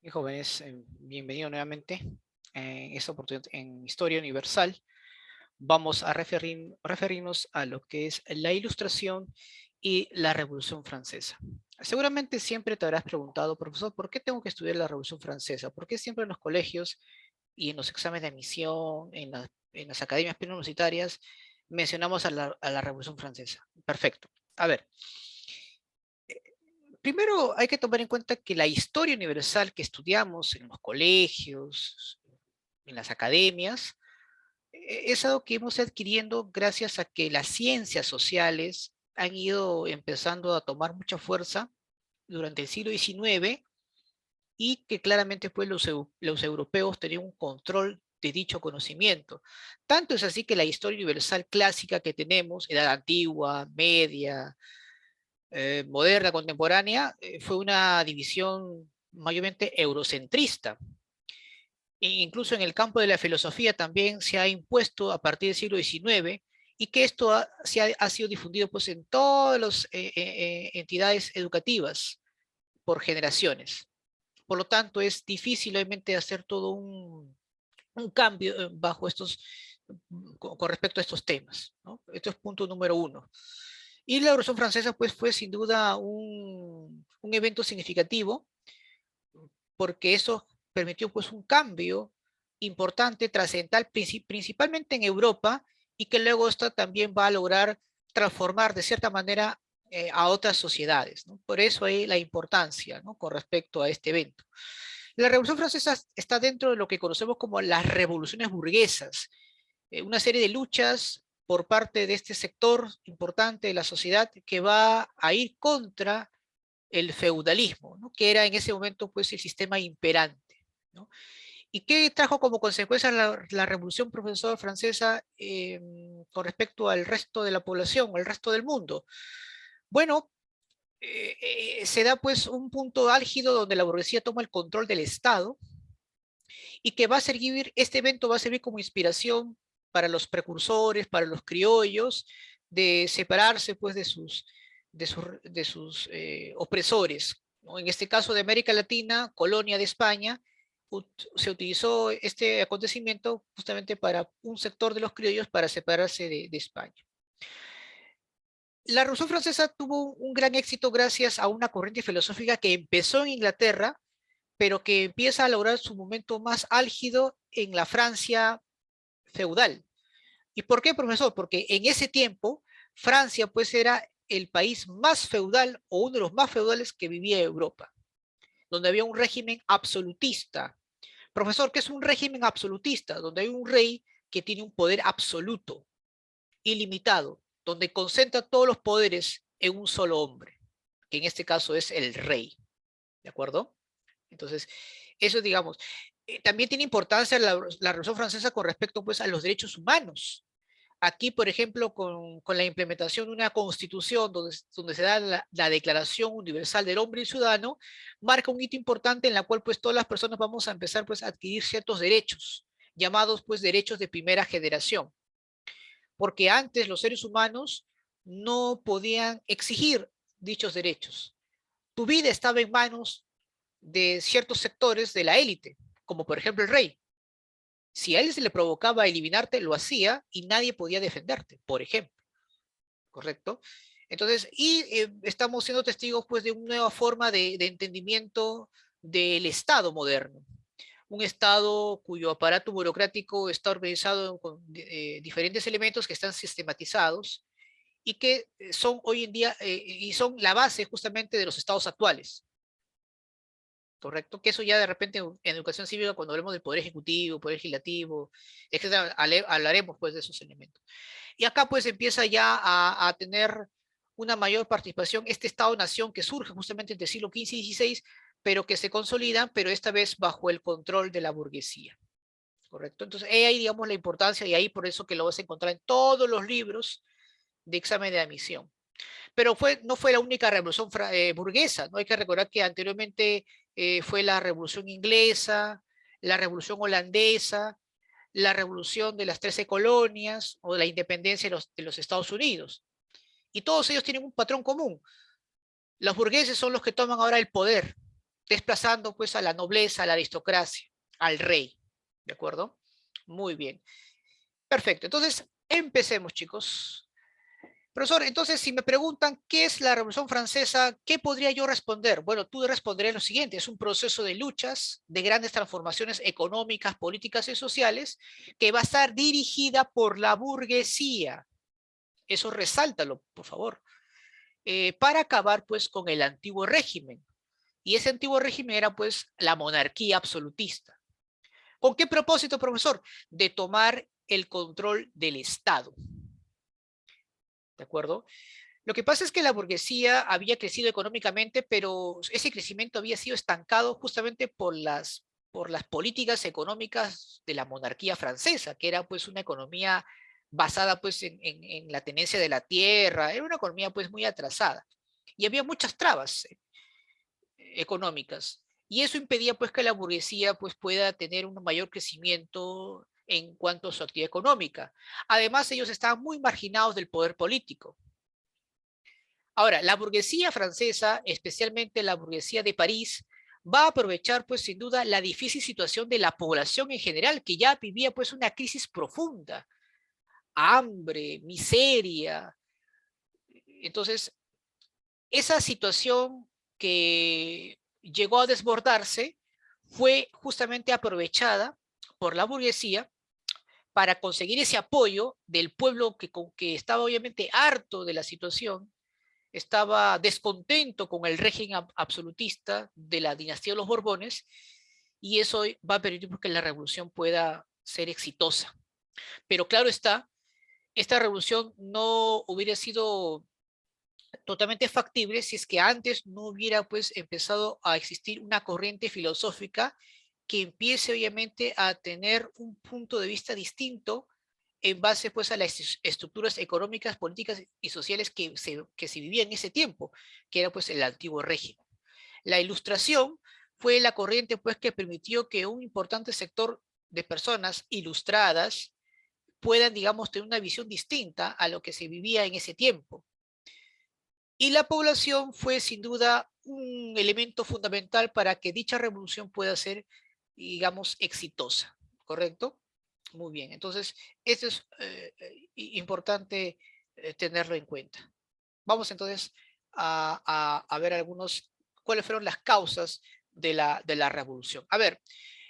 Y jóvenes, bienvenido nuevamente. En esta oportunidad en Historia Universal vamos a referirnos a lo que es la Ilustración y la Revolución Francesa. Seguramente siempre te habrás preguntado, profesor, ¿por qué tengo que estudiar la Revolución Francesa? ¿Por qué siempre en los colegios y en los exámenes de admisión, en las academias preuniversitarias, mencionamos a la Revolución Francesa? Perfecto. A ver, primero hay que tomar en cuenta que la historia universal que estudiamos en los colegios, en las academias, es algo que hemos adquiriendo gracias a que las ciencias sociales han ido empezando a tomar mucha fuerza durante el siglo XIX y que claramente pues los europeos tenían un control de dicho conocimiento. Tanto es así que la historia universal clásica que tenemos, Edad Antigua, Media, moderna, contemporánea, fue una división mayormente eurocentrista. Incluso en el campo de la filosofía también se ha impuesto a partir del siglo XIX y que esto ha sido difundido pues, en todas las entidades educativas por generaciones. Por lo tanto, es difícil obviamente hacer todo un cambio bajo con respecto a estos temas, ¿no? Esto es punto número uno. Y la Revolución Francesa pues, fue sin duda un evento significativo porque eso permitió pues un cambio importante, trascendental, principalmente en Europa, y que luego esto también va a lograr transformar de cierta manera a otras sociedades, ¿no? Por eso hay la importancia, ¿no? Con respecto a este evento. La Revolución Francesa está dentro de lo que conocemos como las revoluciones burguesas, una serie de luchas por parte de este sector importante de la sociedad que va a ir contra el feudalismo, ¿no? Que era en ese momento pues el sistema imperante, ¿no? ¿Y qué trajo como consecuencia la Revolución Profesor Francesa con respecto al resto de la población, al resto del mundo? Bueno, se da pues un punto álgido donde la burguesía toma el control del Estado y que va a servir, este evento va a servir como inspiración para los precursores, para los criollos, de separarse pues de sus opresores, ¿no? En este caso de América Latina, colonia de España, se utilizó este acontecimiento justamente para un sector de los criollos para separarse de España. La Revolución Francesa tuvo un gran éxito gracias a una corriente filosófica que empezó en Inglaterra, pero que empieza a lograr su momento más álgido en la Francia feudal. ¿Y por qué, profesor? Porque en ese tiempo Francia pues era el país más feudal o uno de los más feudales que vivía en Europa, donde había un régimen absolutista. Profesor, ¿qué es un régimen absolutista? Donde hay un rey que tiene un poder absoluto, ilimitado, donde concentra todos los poderes en un solo hombre, que en este caso es el rey. ¿De acuerdo? Entonces, eso digamos. También tiene importancia la Revolución Francesa con respecto pues, a los derechos humanos. Aquí, por ejemplo, con la implementación de una constitución donde se da la Declaración Universal del Hombre y Ciudadano, marca un hito importante en la cual pues todas las personas vamos a empezar pues a adquirir ciertos derechos, llamados pues derechos de primera generación, porque antes los seres humanos no podían exigir dichos derechos. Tu vida estaba en manos de ciertos sectores de la élite, como por ejemplo el rey. Si a él se le provocaba eliminarte, lo hacía y nadie podía defenderte, por ejemplo. ¿Correcto? Entonces, estamos siendo testigos pues de una nueva forma de entendimiento del Estado moderno. Un Estado cuyo aparato burocrático está organizado con diferentes elementos que están sistematizados y que son hoy en día y son la base justamente de los estados actuales. ¿Correcto? Que eso ya de repente en educación cívica, cuando hablemos del poder ejecutivo, poder legislativo, etcétera, hablaremos pues de esos elementos. Y acá pues empieza ya a tener una mayor participación este Estado-nación que surge justamente entre el siglo XV y XVI, pero que se consolida, pero esta vez bajo el control de la burguesía. ¿Correcto? Entonces, ahí digamos la importancia y ahí por eso que lo vas a encontrar en todos los libros de examen de admisión. Pero no fue la única revolución burguesa, ¿no? Hay que recordar que anteriormente fue la revolución inglesa, la revolución holandesa, la revolución de las 13 colonias o de la independencia de los Estados Unidos. Y todos ellos tienen un patrón común. Los burgueses son los que toman ahora el poder desplazando pues a la nobleza, a la aristocracia, al rey, ¿de acuerdo? Muy bien, perfecto. Entonces, empecemos, chicos. Profesor, entonces, si me preguntan qué es la Revolución Francesa, ¿qué podría yo responder? Bueno, tú responderías lo siguiente: es un proceso de luchas, de grandes transformaciones económicas, políticas y sociales, que va a estar dirigida por la burguesía. Eso resáltalo, por favor. Para acabar, pues, con el antiguo régimen. Y ese antiguo régimen era, pues, la monarquía absolutista. ¿Con qué propósito, profesor? De tomar el control del Estado. ¿De acuerdo? Lo que pasa es que la burguesía había crecido económicamente, pero ese crecimiento había sido estancado justamente por las políticas económicas de la monarquía francesa, que era pues una economía basada pues en la tenencia de la tierra, era una economía pues muy atrasada. Y había muchas trabas económicas. Y eso impedía pues que la burguesía pues pueda tener un mayor crecimiento en cuanto a su actividad económica. Además, ellos estaban muy marginados del poder político. Ahora, la burguesía francesa, especialmente la burguesía de París, va a aprovechar, pues, sin duda, la difícil situación de la población en general, que ya vivía, pues, una crisis profunda, hambre, miseria. Entonces, esa situación que llegó a desbordarse fue justamente aprovechada por la burguesía para conseguir ese apoyo del pueblo que estaba obviamente harto de la situación, estaba descontento con el régimen absolutista de la dinastía de los Borbones, y eso va a permitir que la revolución pueda ser exitosa. Pero claro está, esta revolución no hubiera sido totalmente factible si es que antes no hubiera pues empezado a existir una corriente filosófica que empiece obviamente a tener un punto de vista distinto en base pues a las estructuras económicas, políticas y sociales que se vivían en ese tiempo, que era pues el antiguo régimen. La ilustración fue la corriente pues que permitió que un importante sector de personas ilustradas puedan, digamos, tener una visión distinta a lo que se vivía en ese tiempo. Y la población fue sin duda un elemento fundamental para que dicha revolución pueda ser, digamos, exitosa, ¿correcto? Muy bien, entonces, esto es importante tenerlo en cuenta. Vamos entonces a ver cuáles fueron las causas de la revolución. A ver,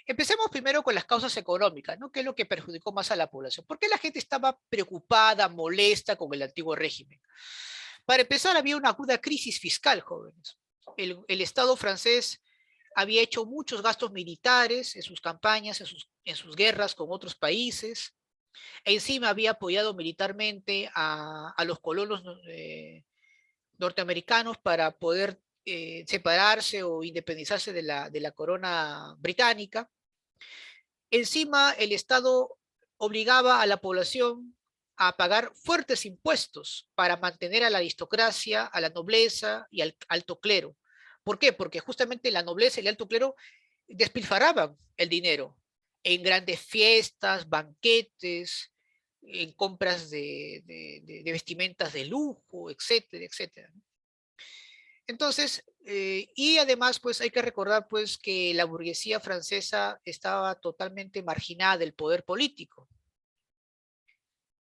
empecemos primero con las causas económicas, ¿no? ¿Qué es lo que perjudicó más a la población? ¿Por qué la gente estaba preocupada, molesta con el antiguo régimen? Para empezar, había una aguda crisis fiscal, jóvenes. El Estado francés había hecho muchos gastos militares en sus campañas, en sus guerras con otros países. Encima había apoyado militarmente a los colonos norteamericanos para poder separarse o independizarse de la corona británica. Encima, el Estado obligaba a la población a pagar fuertes impuestos para mantener a la aristocracia, a la nobleza y al alto clero. ¿Por qué? Porque justamente la nobleza y el alto clero despilfarraban el dinero en grandes fiestas, banquetes, en compras de vestimentas de lujo, etcétera, etcétera. Entonces, y además, pues hay que recordar pues que la burguesía francesa estaba totalmente marginada del poder político.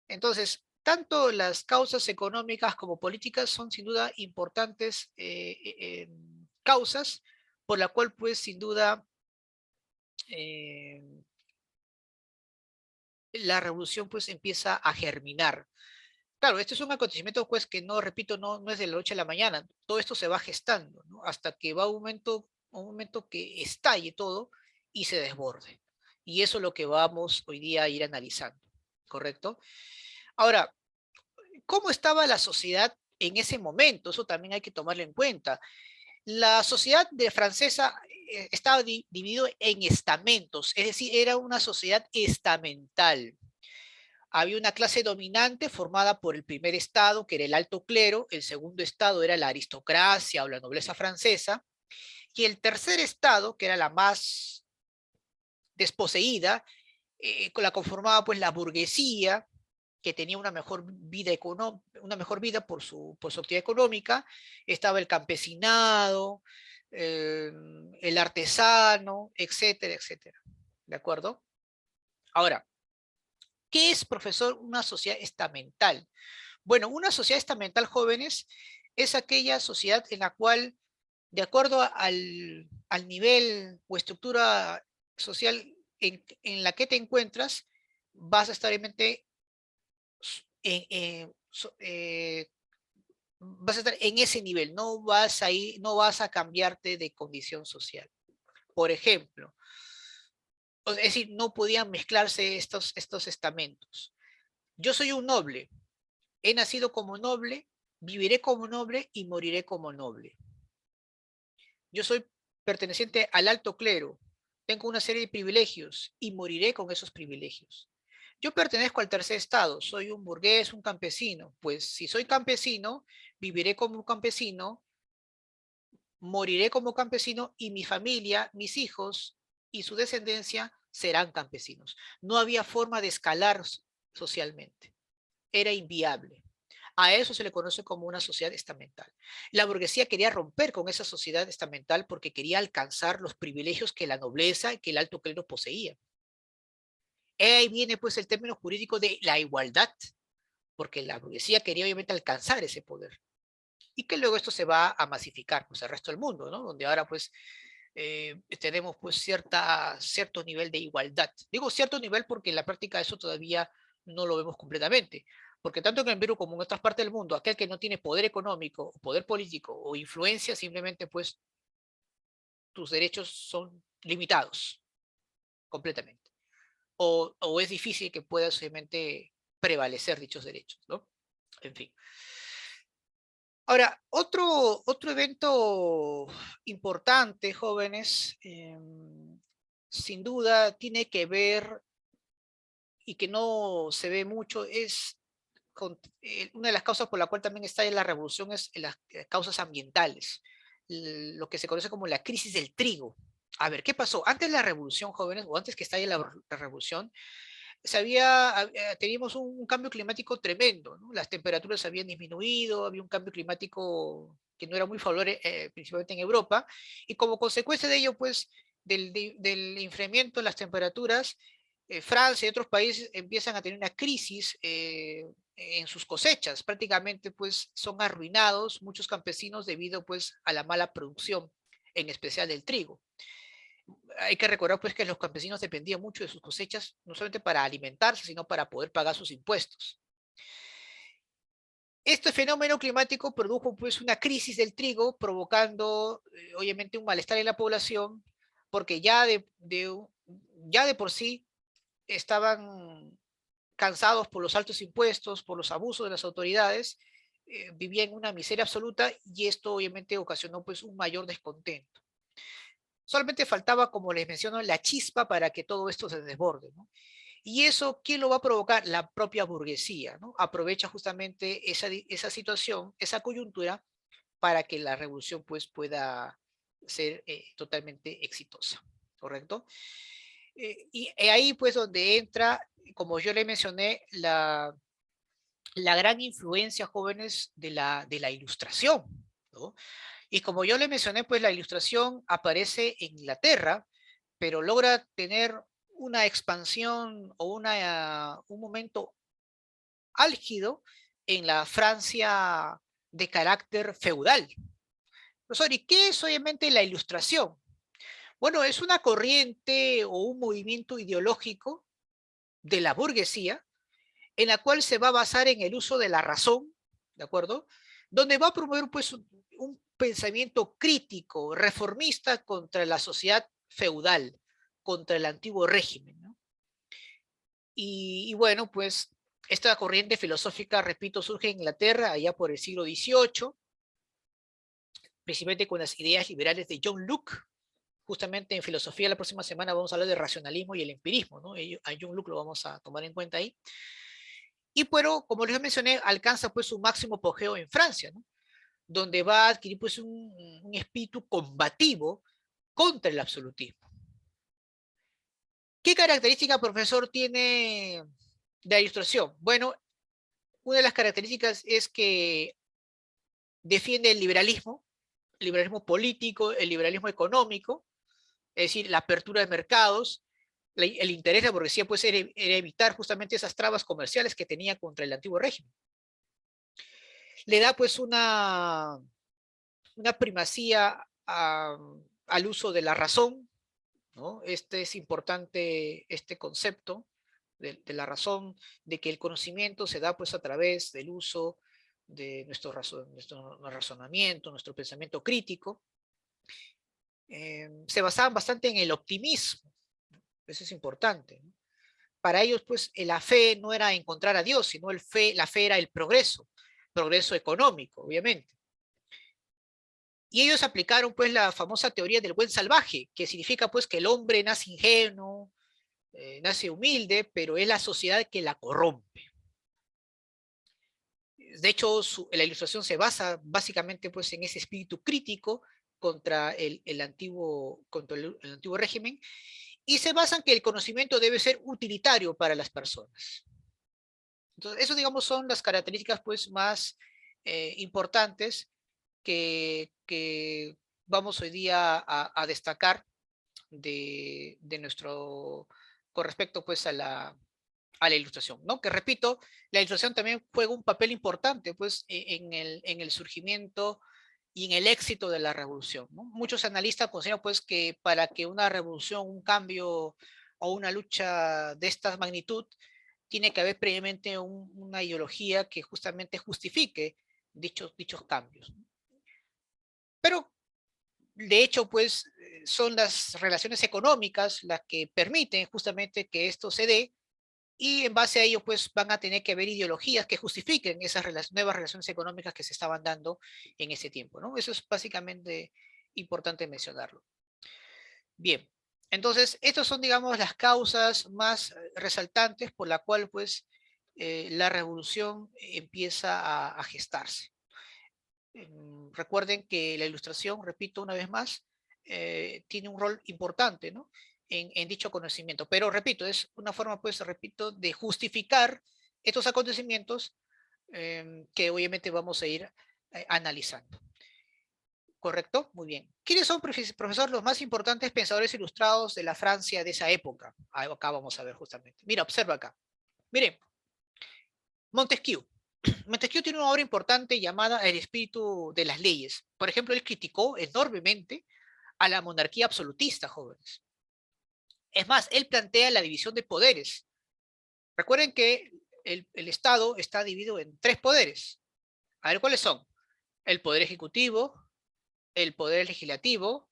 Entonces, tanto las causas económicas como políticas son sin duda importantes causas por la cual pues sin duda eh, la revolución pues empieza a germinar. Claro, este es un acontecimiento pues que no, repito, no es de la noche a la mañana, todo esto se va gestando, ¿no? Hasta que va un momento que estalle todo y se desborde. Y eso es lo que vamos hoy día a ir analizando, ¿correcto? Ahora, ¿cómo estaba la sociedad en ese momento? Eso también hay que tomarlo en cuenta. La sociedad de francesa estaba dividido en estamentos, es decir, era una sociedad estamental. Había una clase dominante formada por el primer estado, que era el alto clero, el segundo estado era la aristocracia o la nobleza francesa, y el tercer estado, que era la más desposeída, la conformaba pues la burguesía, que tenía una mejor vida por su actividad económica, estaba el campesinado, el artesano, etcétera, etcétera. ¿De acuerdo? Ahora, ¿qué es, profesor, una sociedad estamental? Bueno, una sociedad estamental, jóvenes, es aquella sociedad en la cual, de acuerdo al nivel o estructura social en la que te encuentras, vas a estar obviamente vas a estar en ese nivel, no vas a cambiarte de condición social. Por ejemplo, es decir, no podían mezclarse estos estamentos. Yo soy un noble, he nacido como noble, viviré como noble y moriré como noble. Yo soy perteneciente al alto clero, tengo una serie de privilegios y moriré con esos privilegios. Yo pertenezco al tercer estado, soy un burgués, un campesino. Pues si soy campesino, viviré como un campesino, moriré como campesino y mi familia, mis hijos y su descendencia serán campesinos. No había forma de escalar socialmente. Era inviable. A eso se le conoce como una sociedad estamental. La burguesía quería romper con esa sociedad estamental porque quería alcanzar los privilegios que la nobleza y que el alto clero poseía. Ahí viene pues el término jurídico de la igualdad, porque la burguesía quería obviamente alcanzar ese poder. Y que luego esto se va a masificar pues al resto del mundo, ¿no? Donde ahora pues tenemos pues cierto nivel de igualdad. Digo cierto nivel porque en la práctica eso todavía no lo vemos completamente. Porque tanto en el Perú como en otras partes del mundo, aquel que no tiene poder económico, poder político o influencia, simplemente pues tus derechos son limitados completamente. O es difícil que puedas obviamente prevalecer dichos derechos, ¿no? En fin. Ahora, otro evento importante, jóvenes, sin duda tiene que ver y que no se ve mucho, es una de las causas por la cual también está en la revolución es las causas ambientales, lo que se conoce como la crisis del trigo. A ver, ¿qué pasó? Antes de la revolución, jóvenes, o antes que estalle la revolución, teníamos un cambio climático tremendo, ¿no? Las temperaturas habían disminuido, había un cambio climático que no era muy favorable, principalmente en Europa, y como consecuencia de ello, pues, del enfriamiento de las temperaturas, Francia y otros países empiezan a tener una crisis en sus cosechas, prácticamente, pues, son arruinados muchos campesinos debido, pues, a la mala producción, en especial del trigo. Hay que recordar pues que los campesinos dependían mucho de sus cosechas, no solamente para alimentarse, sino para poder pagar sus impuestos. Este fenómeno climático produjo pues una crisis del trigo, provocando obviamente un malestar en la población, porque ya de por sí estaban cansados por los altos impuestos, por los abusos de las autoridades, vivían en una miseria absoluta y esto obviamente ocasionó pues un mayor descontento. Solamente faltaba, como les menciono, la chispa para que todo esto se desborde, ¿no? Y eso, ¿quién lo va a provocar? La propia burguesía, ¿no? Aprovecha justamente esa situación, esa coyuntura, para que la revolución pues pueda ser totalmente exitosa, ¿correcto? Y ahí pues donde entra, como yo le mencioné, la gran influencia, jóvenes, de la ilustración, ¿no? Y como yo le mencioné, pues la ilustración aparece en Inglaterra, pero logra tener una expansión o un momento álgido en la Francia de carácter feudal. Profesor, ¿y qué es obviamente la ilustración? Bueno, es una corriente o un movimiento ideológico de la burguesía en la cual se va a basar en el uso de la razón, ¿de acuerdo? Donde va a promover pues un pensamiento crítico, reformista contra la sociedad feudal, contra el antiguo régimen, ¿no? Y bueno, pues esta corriente filosófica, repito, surge en Inglaterra allá por el siglo XVIII, principalmente con las ideas liberales de John Locke. Justamente en filosofía la próxima semana vamos a hablar de racionalismo y el empirismo, ¿no? A John Locke lo vamos a tomar en cuenta ahí. Y pero, como les mencioné, alcanza pues su máximo apogeo en Francia, ¿no? Donde va a adquirir pues un espíritu combativo contra el absolutismo. ¿Qué característica, profesor, tiene de la ilustración? Bueno, una de las características es que defiende el liberalismo. liberalismo político, el liberalismo económico, es decir, la apertura de mercados, el interés de la burguesía pues, era evitar justamente esas trabas comerciales que tenía contra el antiguo régimen. Le da pues una primacía al uso de la razón, ¿no? Este es importante, este concepto de la razón, de que el conocimiento se da pues a través del uso de nuestro razonamiento, nuestro pensamiento crítico. Se basaban bastante en el optimismo, eso es importante, ¿no? Para ellos, pues, la fe no era encontrar a Dios, sino la fe era el progreso económico, obviamente. Y ellos aplicaron, pues, la famosa teoría del buen salvaje, que significa, pues, que el hombre nace ingenuo, nace humilde, pero es la sociedad que la corrompe. De hecho, la ilustración se basa básicamente, pues, en ese espíritu crítico contra el antiguo régimen, y se basa en que el conocimiento debe ser utilitario para las personas. Entonces, eso, digamos, son las características pues, más importantes que vamos hoy día a destacar de nuestro, con respecto pues, a la ilustración, ¿no? Que repito, la ilustración también juega un papel importante pues, en el surgimiento y en el éxito de la revolución, ¿no? Muchos analistas consideran pues, que para que una revolución, un cambio o una lucha de esta magnitud tiene que haber previamente una ideología que justamente justifique dichos cambios. Pero, de hecho, pues, son las relaciones económicas las que permiten justamente que esto se dé, y en base a ello, pues, van a tener que haber ideologías que justifiquen esas nuevas relaciones económicas que se estaban dando en ese tiempo, ¿no? Eso es básicamente importante mencionarlo. Bien, entonces, estas son, digamos, las causas más resaltantes por la cual, pues, la revolución empieza a gestarse. Recuerden que la ilustración, repito una vez más, tiene un rol importante, ¿no? En dicho conocimiento. Pero, repito, es una forma, pues, repito, de justificar estos acontecimientos que obviamente vamos a ir analizando. ¿Correcto? Muy bien. ¿Quiénes son, profesor, los más importantes pensadores ilustrados de la Francia de esa época? Acá vamos a ver justamente. Mira, observa acá. Miren, Montesquieu. Montesquieu tiene una obra importante llamada El espíritu de las leyes. Por ejemplo, él criticó enormemente a la monarquía absolutista, jóvenes. Es más, él plantea la división de poderes. Recuerden que el Estado está dividido en tres poderes. A ver, ¿cuáles son? El poder ejecutivo, el poder legislativo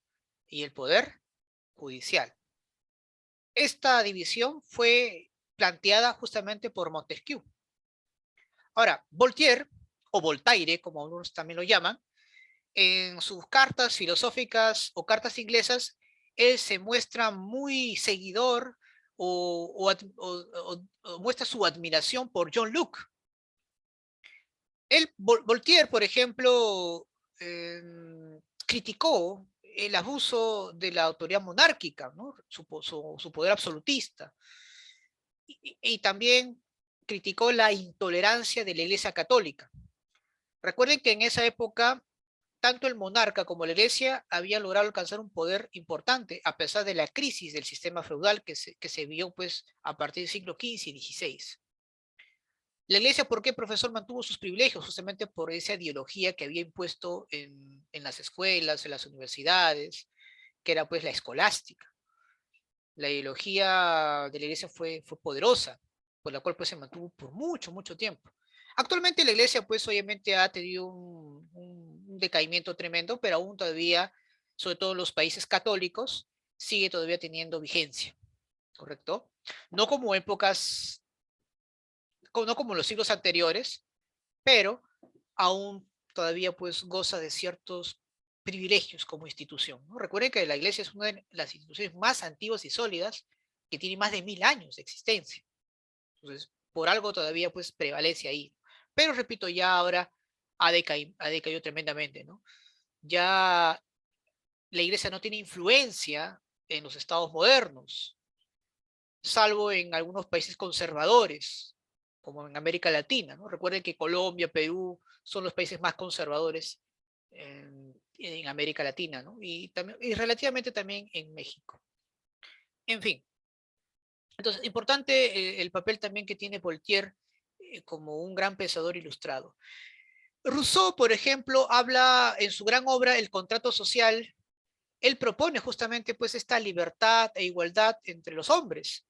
y el poder judicial. Esta división fue planteada justamente por Montesquieu. Ahora, Voltaire, o Voltaire, como algunos también lo llaman, en sus cartas filosóficas o cartas inglesas, él se muestra muy seguidor o muestra su admiración por John Locke. Voltaire, por ejemplo, eh, criticó el abuso de la autoridad monárquica, ¿no? Su poder absolutista, y también criticó la intolerancia de la Iglesia Católica. Recuerden que en esa época tanto el monarca como la iglesia habían logrado alcanzar un poder importante a pesar de la crisis del sistema feudal que se vio pues, a partir del siglo XV y XVI. La iglesia, ¿por qué, profesor, mantuvo sus privilegios? Justamente por esa ideología que había impuesto en las escuelas, en las universidades, que era pues la escolástica. La ideología de la iglesia fue poderosa, por la cual pues se mantuvo por mucho, mucho tiempo. Actualmente la iglesia pues obviamente ha tenido un decaimiento tremendo, pero aún todavía, sobre todo en los países católicos, sigue todavía teniendo vigencia, ¿correcto? No como épocas, no como los siglos anteriores, pero aún todavía pues goza de ciertos privilegios como institución, ¿no? Recuerden que la iglesia es una de las instituciones más antiguas y sólidas que tiene más de 1000 años de existencia. Entonces, por algo todavía pues prevalece ahí. Pero repito, ya ahora ha decaído tremendamente, ¿no? Ya la iglesia no tiene influencia en los estados modernos, salvo en algunos países conservadores, como en América Latina, ¿no? Recuerden que Colombia, Perú son los países más conservadores en América Latina, ¿no? Y relativamente también en México. En fin, entonces, importante el papel también que tiene Voltaire como un gran pensador ilustrado. Rousseau, por ejemplo, habla en su gran obra El contrato social. Él propone justamente pues esta libertad e igualdad entre los hombres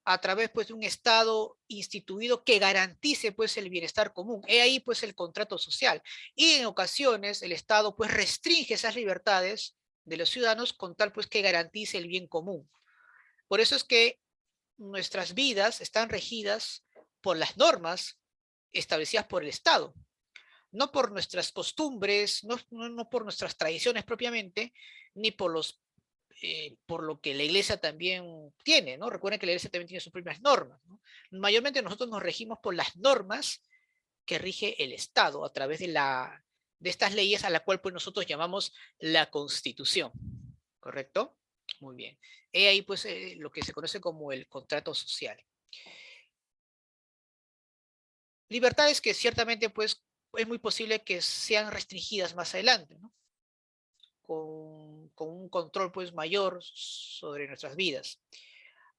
a través pues de un Estado instituido que garantice pues el bienestar común. He ahí pues el contrato social. Y en ocasiones el Estado pues restringe esas libertades de los ciudadanos con tal pues que garantice el bien común. Por eso es que nuestras vidas están regidas por las normas establecidas por el Estado, no por nuestras costumbres, no por nuestras tradiciones propiamente, ni por lo que la iglesia también tiene, ¿no? Recuerden que la iglesia también tiene sus propias normas, ¿no? Mayormente nosotros nos regimos por las normas que rige el Estado a través de estas leyes a la cual pues nosotros llamamos la Constitución, ¿correcto? Muy bien. He ahí pues lo que se conoce como el contrato social. Libertades que ciertamente pues es muy posible que sean restringidas más adelante, ¿no? Con un control pues mayor sobre nuestras vidas.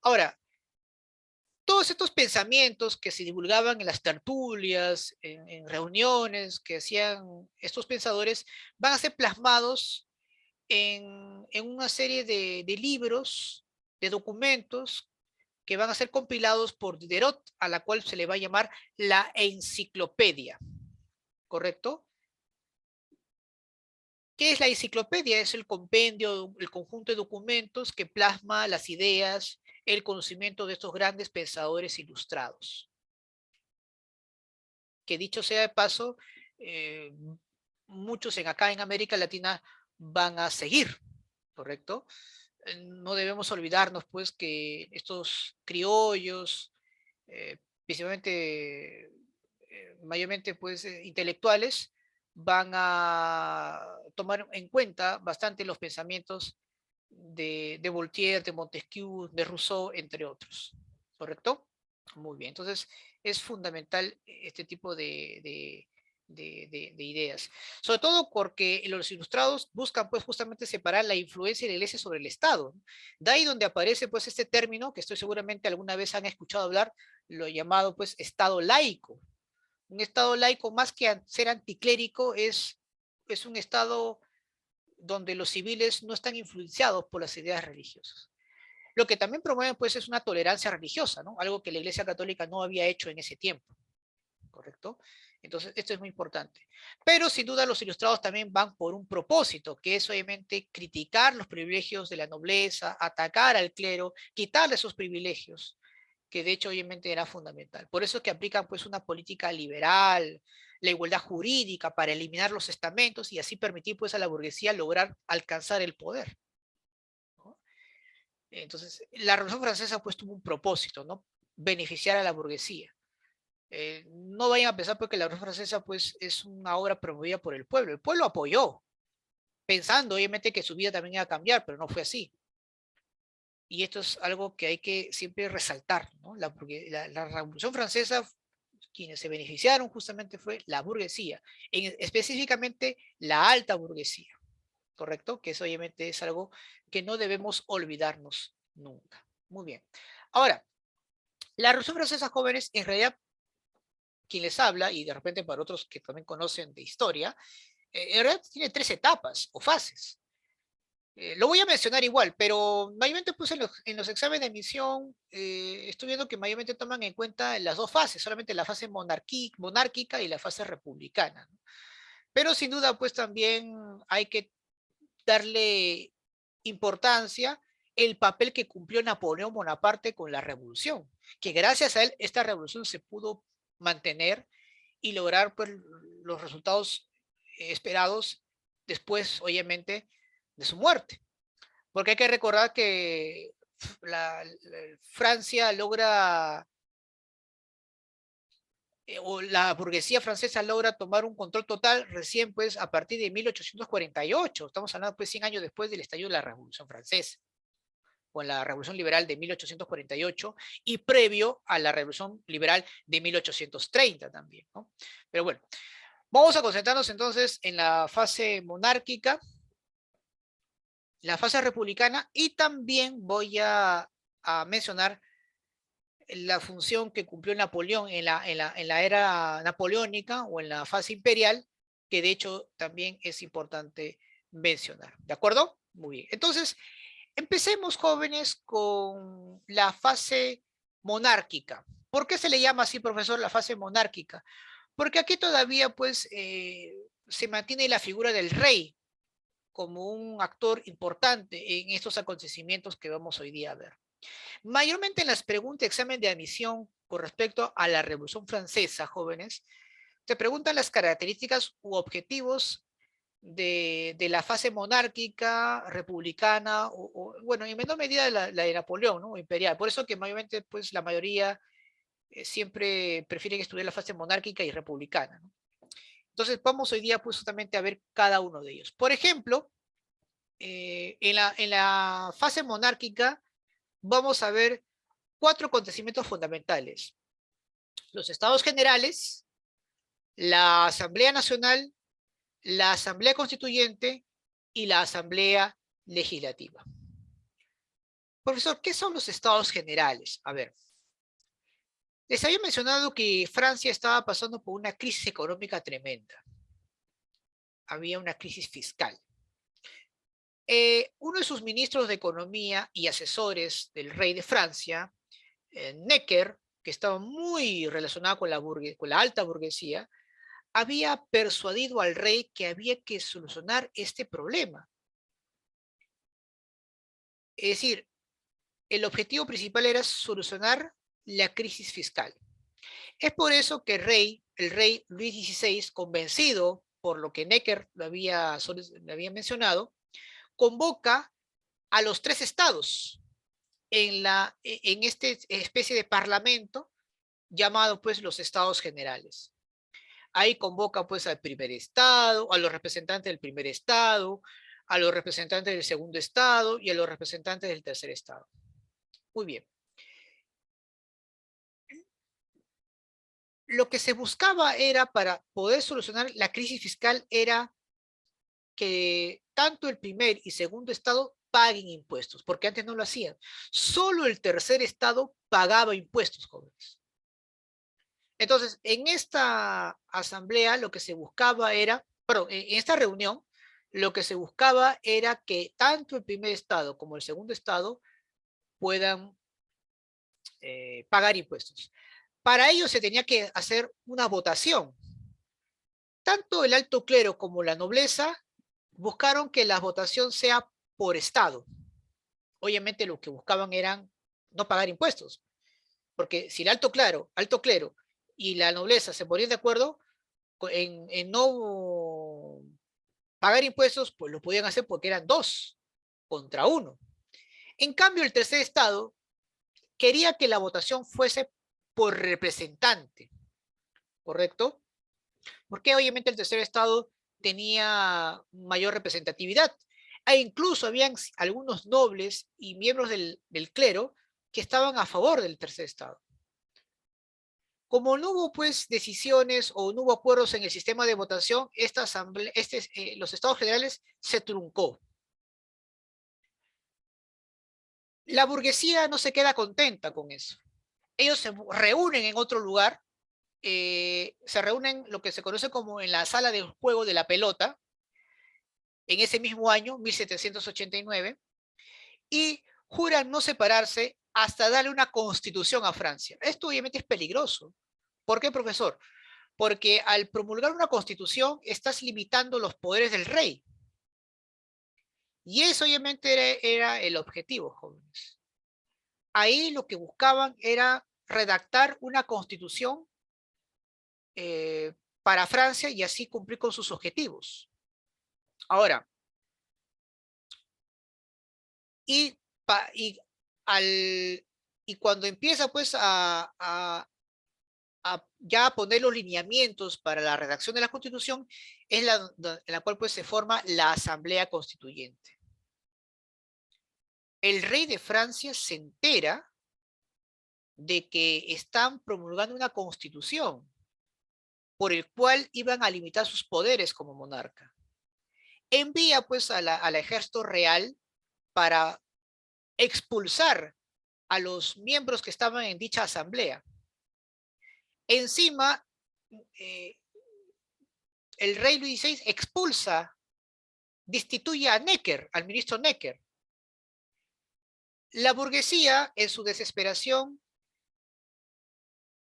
Ahora, todos estos pensamientos que se divulgaban en las tertulias, en reuniones que hacían estos pensadores, van a ser plasmados en una serie de libros, de documentos, que van a ser compilados por Diderot, a la cual se le va a llamar la enciclopedia, ¿correcto? ¿Qué es la enciclopedia? Es el compendio, el conjunto de documentos que plasma las ideas, el conocimiento de estos grandes pensadores ilustrados. Que dicho sea de paso, eh, muchos acá en América Latina van a seguir, ¿correcto? No debemos olvidarnos, pues, que estos criollos, principalmente, mayormente, pues, intelectuales, van a tomar en cuenta bastante los pensamientos de Voltaire, de Montesquieu, de Rousseau, entre otros. ¿Correcto? Muy bien. Entonces, es fundamental este tipo de ideas. Sobre todo porque los ilustrados buscan, pues, justamente separar la influencia de la iglesia sobre el Estado. De ahí donde aparece, pues, este término que estoy seguramente alguna vez han escuchado hablar, lo llamado, pues, Estado laico. Un Estado laico, más que ser anticlérico, es un Estado donde los civiles no están influenciados por las ideas religiosas. Lo que también promueve pues es una tolerancia religiosa, ¿no? Algo que la Iglesia Católica no había hecho en ese tiempo, ¿correcto? Entonces, esto es muy importante. Pero sin duda los ilustrados también van por un propósito, que es obviamente criticar los privilegios de la nobleza, atacar al clero, quitarle sus privilegios, que de hecho obviamente era fundamental. Por eso es que aplican pues una política liberal, la igualdad jurídica para eliminar los estamentos y así permitir pues a la burguesía lograr alcanzar el poder, ¿no? Entonces, la Revolución Francesa pues tuvo un propósito, ¿no? Beneficiar a la burguesía. No vayan a pensar porque la Revolución Francesa pues es una obra promovida por el pueblo. El pueblo apoyó, pensando obviamente que su vida también iba a cambiar, pero no fue así. Y esto es algo que hay que siempre resaltar, ¿no? La Revolución Francesa, quienes se beneficiaron justamente fue la burguesía, específicamente la alta burguesía, ¿correcto? Que eso obviamente es algo que no debemos olvidarnos nunca. Muy bien. Ahora, la Revolución Francesa, jóvenes, en realidad, quien les habla, y de repente para otros que también conocen de historia, en realidad tiene tres etapas o fases. Lo voy a mencionar igual, pero mayormente pues en los exámenes de admisión estoy viendo que mayormente toman en cuenta las dos fases, solamente la fase monárquica y la fase republicana, ¿no? Pero sin duda pues también hay que darle importancia el papel que cumplió Napoleón Bonaparte con la revolución, que gracias a él esta revolución se pudo mantener y lograr pues, los resultados esperados después, obviamente, de su muerte. Porque hay que recordar que Francia logra, o la burguesía francesa logra tomar un control total recién pues a partir de 1848. Estamos hablando pues 100 años después del estallido de la Revolución Francesa, con la Revolución Liberal de 1848 y previo a la Revolución Liberal de 1830 también, ¿no? Pero bueno, vamos a concentrarnos entonces en la fase monárquica, la fase republicana, y también voy a mencionar la función que cumplió Napoleón en la era napoleónica o en la fase imperial, que de hecho también es importante mencionar. ¿De acuerdo? Muy bien. Entonces, empecemos, jóvenes, con la fase monárquica. ¿Por qué se le llama así, profesor, la fase monárquica? Porque aquí todavía, pues, se mantiene la figura del rey como un actor importante en estos acontecimientos que vamos hoy día a ver. Mayormente en las preguntas de examen de admisión con respecto a la Revolución Francesa, jóvenes, te preguntan las características u objetivos de la fase monárquica, republicana, bueno, en menor medida la de Napoleón, ¿no? Imperial. Por eso que mayormente, pues, la mayoría siempre prefieren estudiar la fase monárquica y republicana, ¿no? Entonces, vamos hoy día, pues, justamente a ver cada uno de ellos. Por ejemplo, en la fase monárquica, vamos a ver cuatro acontecimientos fundamentales: los estados generales, la Asamblea Nacional, la Asamblea Constituyente y la Asamblea Legislativa. Profesor, ¿qué son los estados generales? A ver, les había mencionado que Francia estaba pasando por una crisis económica tremenda. Había una crisis fiscal. Uno de sus ministros de Economía y asesores del rey de Francia, Necker, que estaba muy relacionado con la alta burguesía, había persuadido al rey que había que solucionar este problema. Es decir, el objetivo principal era solucionar la crisis fiscal. Es por eso que el rey Luis XVI, convencido por lo que Necker le había mencionado, convoca a los tres estados en esta especie de parlamento llamado, pues, los estados generales. Ahí convoca, pues, al primer estado, a los representantes del primer estado, a los representantes del segundo estado y a los representantes del tercer estado. Muy bien. Lo que se buscaba era, para poder solucionar la crisis fiscal, era que tanto el primer y segundo estado paguen impuestos, porque antes no lo hacían. Solo el tercer estado pagaba impuestos, jóvenes. Entonces, en esta asamblea lo que se buscaba era, perdón, en esta reunión, lo que se buscaba era que tanto el primer estado como el segundo estado puedan pagar impuestos. Para ello se tenía que hacer una votación. Tanto el alto clero como la nobleza buscaron que la votación sea por estado. Obviamente lo que buscaban eran no pagar impuestos, porque si el alto clero y la nobleza se ponían de acuerdo en no pagar impuestos, pues lo podían hacer porque eran dos contra uno. En cambio, el tercer estado quería que la votación fuese por representante, ¿correcto? Porque obviamente el tercer estado tenía mayor representatividad. E incluso habían algunos nobles y miembros del clero que estaban a favor del tercer estado. Como no hubo, pues, decisiones o no hubo acuerdos en el sistema de votación, los estados generales se truncó. La burguesía no se queda contenta con eso. Ellos se reúnen en otro lugar, se reúnen lo que se conoce como en la sala de juego de la pelota, en ese mismo año, 1789, y juran no separarse hasta darle una constitución a Francia. Esto obviamente es peligroso. ¿Por qué, profesor? Porque al promulgar una constitución estás limitando los poderes del rey. Y eso obviamente era el objetivo, jóvenes. Ahí lo que buscaban era redactar una constitución eh, para Francia y así cumplir con sus objetivos. Ahora, y, y, al, y cuando empieza, pues, ya poner los lineamientos para la redacción de la Constitución, es en la cual, pues, se forma la Asamblea Constituyente. El rey de Francia se entera de que están promulgando una constitución por el cual iban a limitar sus poderes como monarca. Envía, pues, al ejército real para expulsar a los miembros que estaban en dicha asamblea. Encima, el rey Luis XVI expulsa, destituye a Necker, al ministro Necker. La burguesía, en su desesperación,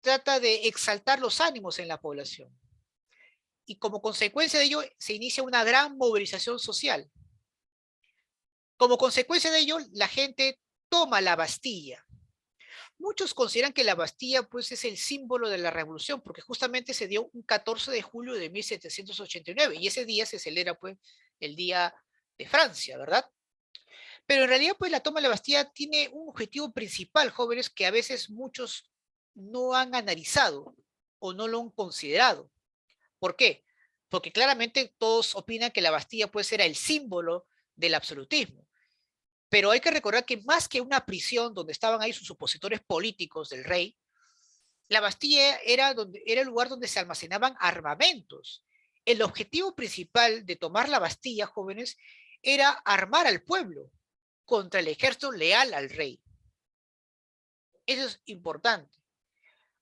trata de exaltar los ánimos en la población. Y como consecuencia de ello, se inicia una gran movilización social. Como consecuencia de ello, la gente toma la Bastilla. Muchos consideran que la Bastilla pues, es el símbolo de la revolución, porque justamente se dio un 14 de julio de 1789, y ese día se celebra pues, el Día de Francia, ¿verdad? Pero en realidad, pues la toma de la Bastilla tiene un objetivo principal, jóvenes, que a veces muchos no han analizado o no lo han considerado. ¿Por qué? Porque claramente todos opinan que la Bastilla puede ser el símbolo del absolutismo. Pero hay que recordar que más que una prisión donde estaban ahí sus opositores políticos del rey, la Bastilla era el lugar donde se almacenaban armamentos. El objetivo principal de tomar la Bastilla, jóvenes, era armar al pueblo contra el ejército leal al rey. Eso es importante.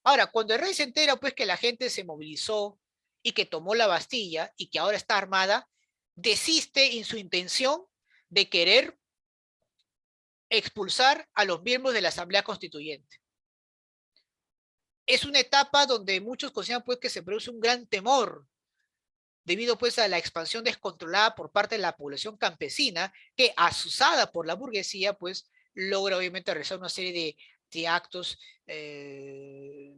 Ahora, cuando el rey se entera pues que la gente se movilizó y que tomó la Bastilla y que ahora está armada, desiste en su intención de querer expulsar a los miembros de la Asamblea Constituyente. Es una etapa donde muchos consideran pues que se produce un gran temor debido pues a la expansión descontrolada por parte de la población campesina que, asusada por la burguesía, pues logra obviamente realizar una serie de actos de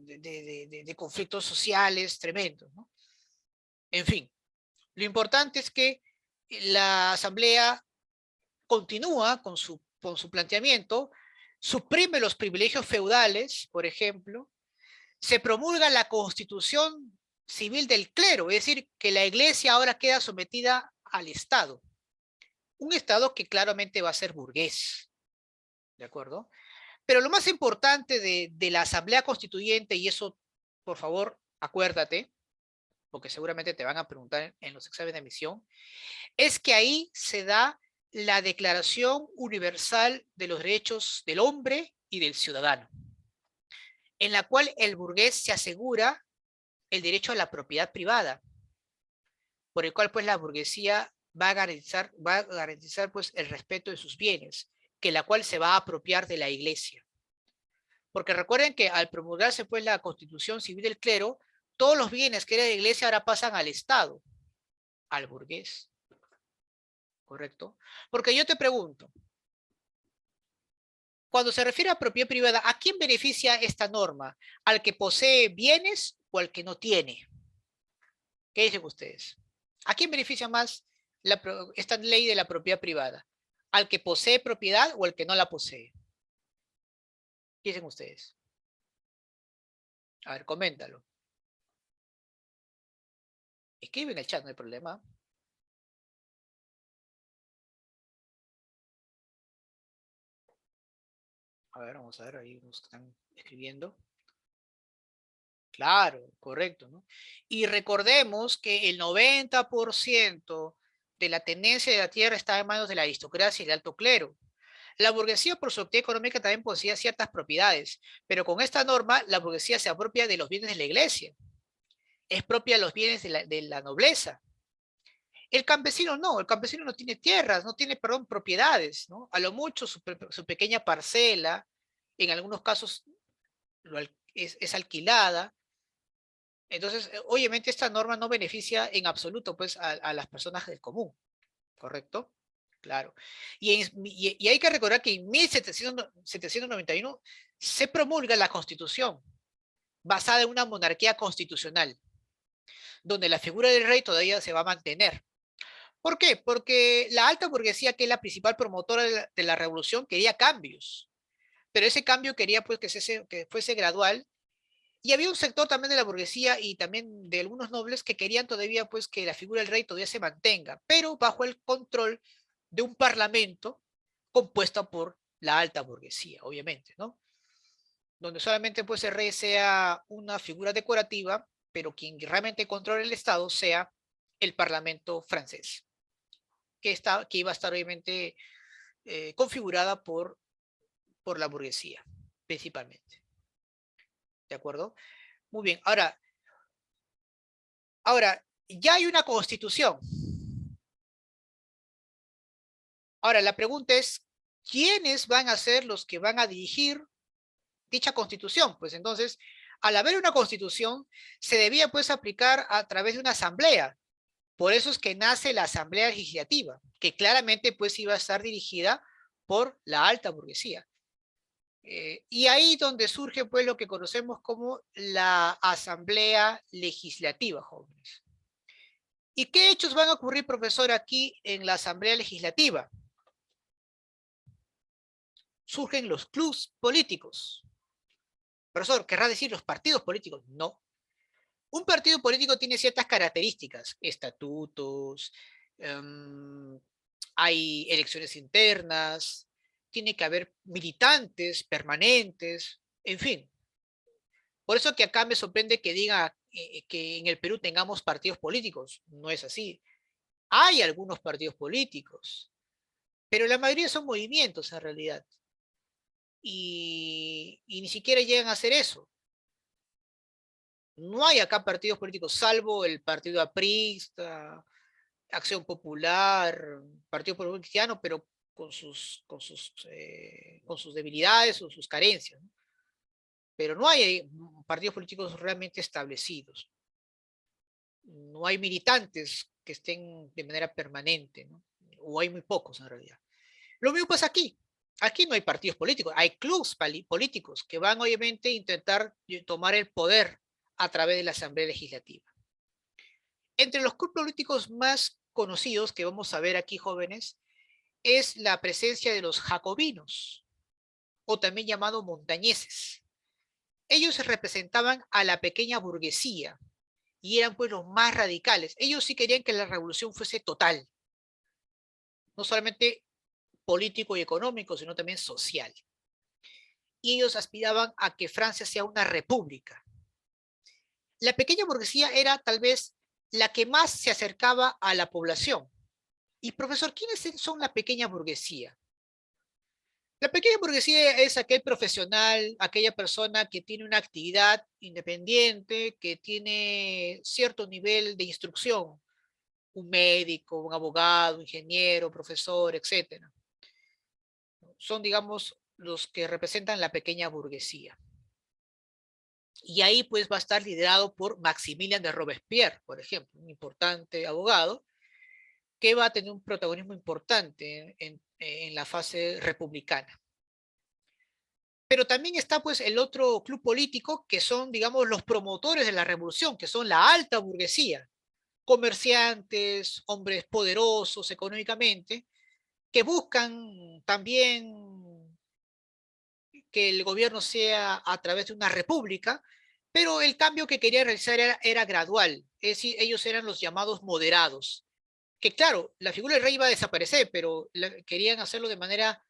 conflictos sociales tremendos, ¿no? En fin, lo importante es que la Asamblea continúa con su planteamiento, suprime los privilegios feudales, por ejemplo, se promulga la constitución civil del clero, es decir, que la iglesia ahora queda sometida al Estado. Un Estado que claramente va a ser burgués, ¿de acuerdo? Pero lo más importante de la Asamblea Constituyente, y eso, por favor, acuérdate, porque seguramente te van a preguntar en los exámenes de admisión, es que ahí se da la Declaración Universal de los Derechos del Hombre y del Ciudadano, en la cual el burgués se asegura el derecho a la propiedad privada, por el cual pues la burguesía va a garantizar pues el respeto de sus bienes, que la cual se va a apropiar de la iglesia. Porque recuerden que al promulgarse pues la constitución civil del clero, todos los bienes que era de la iglesia ahora pasan al Estado, al burgués. ¿Correcto? Porque yo te pregunto, cuando se refiere a propiedad privada, ¿a quién beneficia esta norma? ¿Al que posee bienes o al que no tiene? ¿Qué dicen ustedes? ¿A quién beneficia más esta ley de la propiedad privada? ¿Al que posee propiedad o al que no la posee? ¿Qué dicen ustedes? A ver, coméntalo. Escribe en el chat, no hay problema. A ver, vamos a ver, ahí nos están escribiendo. Claro, correcto, ¿no? Y recordemos que el 90% de la tenencia de la tierra está en manos de la aristocracia y el alto clero. La burguesía, por su actividad económica, también poseía ciertas propiedades, pero con esta norma, la burguesía se apropia de los bienes de la iglesia, es propia de los bienes de la nobleza. El campesino no, el campesino no tiene tierras, no tiene, perdón, propiedades, ¿no? A lo mucho su pequeña parcela, en algunos casos es alquilada. Entonces, obviamente esta norma no beneficia en absoluto pues, a las personas del común, ¿correcto? Claro. Y hay que recordar que en 1791 se promulga la Constitución, basada en una monarquía constitucional, donde la figura del rey todavía se va a mantener. ¿Por qué? Porque la alta burguesía, que es la principal promotora de la revolución, quería cambios, pero ese cambio quería pues que fuese gradual. Y había un sector también de la burguesía y también de algunos nobles que querían todavía pues que la figura del rey todavía se mantenga, pero bajo el control de un parlamento compuesto por la alta burguesía, obviamente, ¿no? Donde solamente pues el rey sea una figura decorativa, pero quien realmente controla el Estado sea el parlamento francés, que iba a estar obviamente configurada por la burguesía, principalmente. ¿De acuerdo? Muy bien. Ahora, ya hay una constitución. Ahora, la pregunta es, ¿quiénes van a ser los que van a dirigir dicha constitución? Pues entonces, al haber una constitución, se debía pues aplicar a través de una asamblea. Por eso es que nace la asamblea legislativa, que claramente pues iba a estar dirigida por la alta burguesía. Y ahí donde surge pues lo que conocemos como la asamblea legislativa, jóvenes. ¿Y qué hechos van a ocurrir, profesor, aquí en la asamblea legislativa? Surgen los clubes políticos. Profesor, ¿querrá decir los partidos políticos? No. Un partido político tiene ciertas características, estatutos, hay elecciones internas, tiene que haber militantes permanentes, en fin. Por eso que acá me sorprende que diga que en el Perú tengamos partidos políticos. No es así. Hay algunos partidos políticos, pero la mayoría son movimientos en realidad. Y ni siquiera llegan a hacer eso. No hay acá partidos políticos, salvo el Partido Aprista, Acción Popular, Partido Popular Cristiano, pero con sus debilidades o sus carencias, ¿no? Pero no hay partidos políticos realmente establecidos. No hay militantes que estén de manera permanente, ¿no? O hay muy pocos en realidad. Lo mismo pasa aquí. Aquí no hay partidos políticos, hay clubes políticos que van obviamente a intentar tomar el poder a través de la Asamblea Legislativa. Entre los clubes políticos más conocidos que vamos a ver aquí, jóvenes, es la presencia de los jacobinos, o también llamados montañeses. Ellos representaban a la pequeña burguesía y eran pues los más radicales. Ellos sí querían que la revolución fuese total, no solamente político y económico, sino también social. Y ellos aspiraban a que Francia sea una república. La pequeña burguesía era tal vez la que más se acercaba a la población. Y profesor, ¿quiénes son la pequeña burguesía? La pequeña burguesía es aquel profesional, aquella persona que tiene una actividad independiente, que tiene cierto nivel de instrucción, un médico, un abogado, un ingeniero, profesor, etcétera. Son, digamos, los que representan la pequeña burguesía. Y ahí pues va a estar liderado por Maximilian de Robespierre, por ejemplo, un importante abogado que va a tener un protagonismo importante en la fase republicana. Pero también está pues el otro club político que son, digamos, los promotores de la revolución, que son la alta burguesía, comerciantes, hombres poderosos económicamente, que buscan también que el gobierno sea a través de una república, pero el cambio que quería realizar era gradual, es decir, ellos eran los llamados moderados, que claro, la figura del rey iba a desaparecer, pero querían hacerlo de manera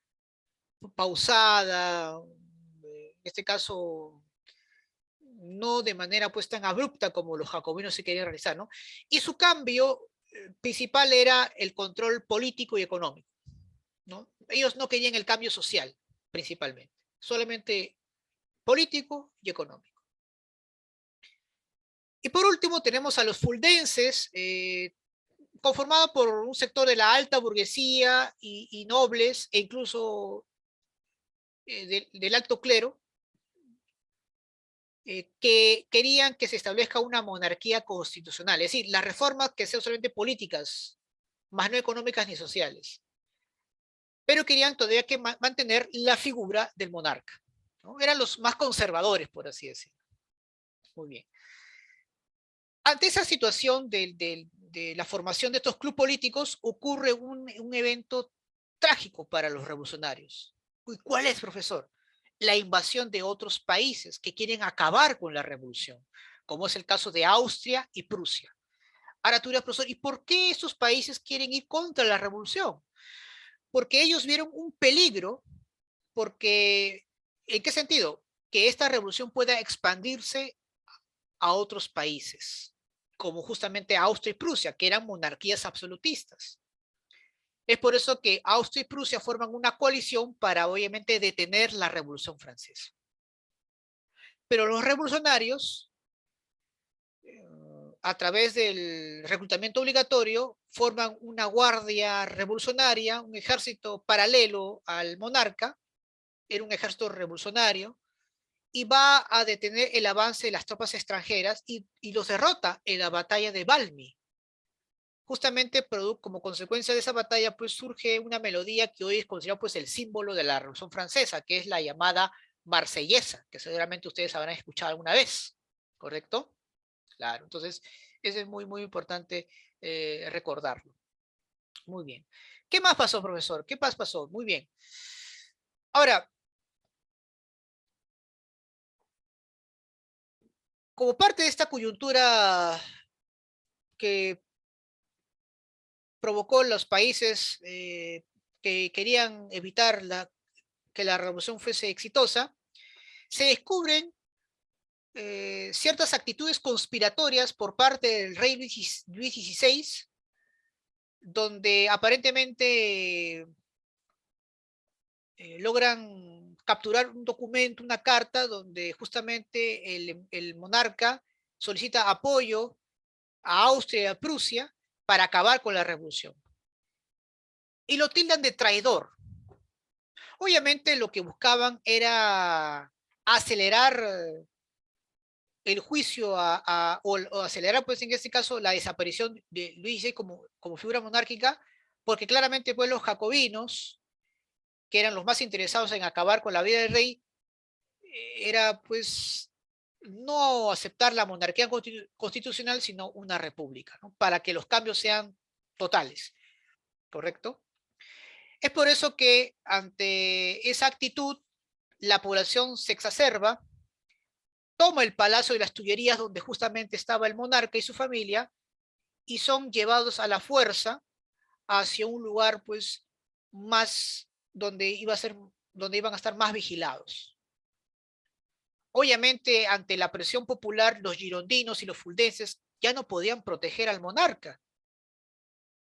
pausada, en este caso no de manera pues tan abrupta como los jacobinos se querían realizar, ¿no? Y su cambio principal era el control político y económico, ¿no? Ellos no querían el cambio social, principalmente, solamente político y económico. Y por último tenemos a los fuldenses, conformado por un sector de la alta burguesía y nobles, e incluso del alto clero, que querían que se establezca una monarquía constitucional, es decir, las reformas que sean solamente políticas, más no económicas ni sociales, pero querían todavía que mantener la figura del monarca, ¿no? Eran los más conservadores, por así decirlo. Muy bien. Ante esa situación de la formación de estos clubes políticos, ocurre un evento trágico para los revolucionarios. ¿Y cuál es, profesor? La invasión de otros países que quieren acabar con la revolución, como es el caso de Austria y Prusia. Ahora tú dirás, profesor, ¿y por qué esos países quieren ir contra la revolución? Porque ellos vieron un peligro, porque, ¿en qué sentido? Que esta revolución pueda expandirse a otros países, como justamente Austria y Prusia, que eran monarquías absolutistas. Es por eso que Austria y Prusia forman una coalición para, obviamente, detener la Revolución Francesa. Pero los revolucionarios, a través del reclutamiento obligatorio, forman una guardia revolucionaria, un ejército paralelo al monarca, era un ejército revolucionario, y va a detener el avance de las tropas extranjeras y los derrota en la batalla de Valmy. Justamente como consecuencia de esa batalla, pues surge una melodía que hoy es considerada pues el símbolo de la Revolución Francesa, que es la llamada Marsellesa, que seguramente ustedes habrán escuchado alguna vez, ¿correcto? Claro, entonces eso es muy, muy importante recordarlo. Muy bien. ¿Qué más pasó, profesor? ¿Qué más pasó? Muy bien. Ahora, como parte de esta coyuntura que provocó los países que querían evitar que la revolución fuese exitosa, se descubren ciertas actitudes conspiratorias por parte del rey Luis XVI, donde aparentemente logran capturar un documento, una carta, donde justamente el monarca solicita apoyo a Austria y a Prusia para acabar con la revolución. Y lo tildan de traidor. Obviamente lo que buscaban era acelerar el juicio o acelerar, pues en este caso, la desaparición de Luis XVI como figura monárquica, porque claramente pues los jacobinos, que eran los más interesados en acabar con la vida del rey, era pues no aceptar la monarquía constitucional, sino una república, ¿no? Para que los cambios sean totales, ¿correcto? Es por eso que ante esa actitud, la población se exacerba, toma el Palacio de las Tullerías, donde justamente estaba el monarca y su familia, y son llevados a la fuerza hacia un lugar, pues, más donde iban a estar más vigilados. Obviamente, ante la presión popular, los girondinos y los fuldenses ya no podían proteger al monarca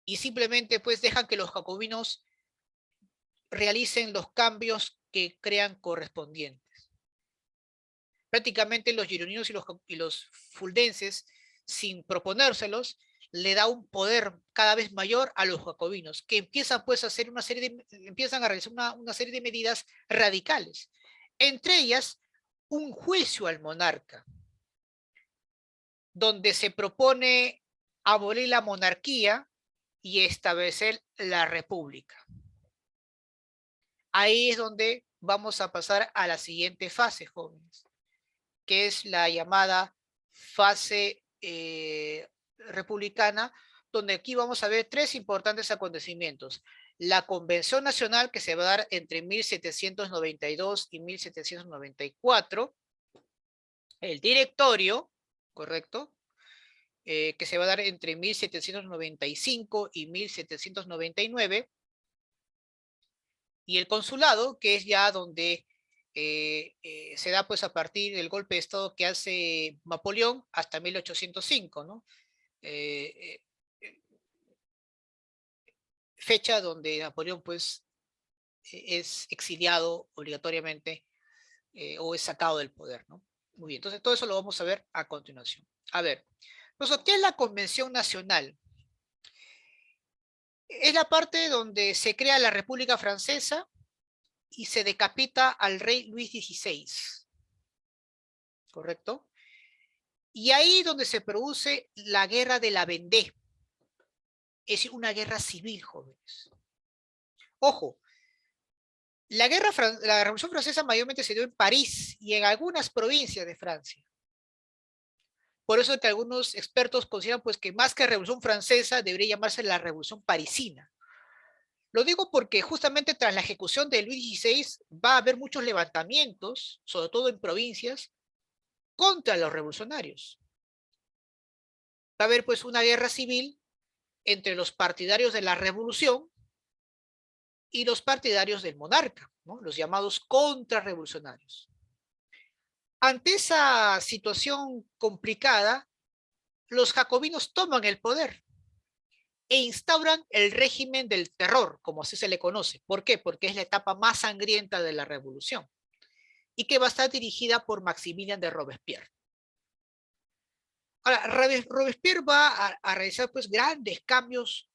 y simplemente, pues, dejan que los jacobinos realicen los cambios que crean correspondientes. Prácticamente los girondinos y los fuldenses, sin proponérselos, le da un poder cada vez mayor a los jacobinos, que empiezan pues a hacer empiezan a realizar una serie de medidas radicales, entre ellas un juicio al monarca, donde se propone abolir la monarquía y establecer la república. Ahí es donde vamos a pasar a la siguiente fase, jóvenes, que es la llamada fase republicana, donde aquí vamos a ver tres importantes acontecimientos. La Convención Nacional, que se va a dar entre 1792 y 1794, el Directorio, ¿correcto? Que se va a dar entre 1795 y 1799, y el Consulado, que es ya donde se da pues a partir del golpe de Estado que hace Napoleón hasta 1805, ¿no? Eh, eh, fecha donde Napoleón pues es exiliado obligatoriamente o es sacado del poder, ¿no? Muy bien, entonces todo eso lo vamos a ver a continuación. A ver, entonces, ¿qué es la Convención Nacional? Es la parte donde se crea la República Francesa y se decapita al rey Luis XVI, ¿correcto? Y ahí donde se produce la guerra de la Vendée, es decir, una guerra civil, jóvenes. Ojo, la Revolución Francesa mayormente se dio en París y en algunas provincias de Francia. Por eso es que algunos expertos consideran pues, que más que Revolución Francesa debería llamarse la Revolución Parisina. Lo digo porque justamente tras la ejecución de Luis XVI va a haber muchos levantamientos, sobre todo en provincias, contra los revolucionarios. Va a haber pues una guerra civil entre los partidarios de la revolución y los partidarios del monarca, ¿no? Los llamados contrarrevolucionarios. Ante esa situación complicada, los jacobinos toman el poder e instauran el régimen del terror, como así se le conoce. ¿Por qué? Porque es la etapa más sangrienta de la revolución y que va a estar dirigida por Maximilian de Robespierre. Ahora, Robespierre va a realizar pues grandes cambios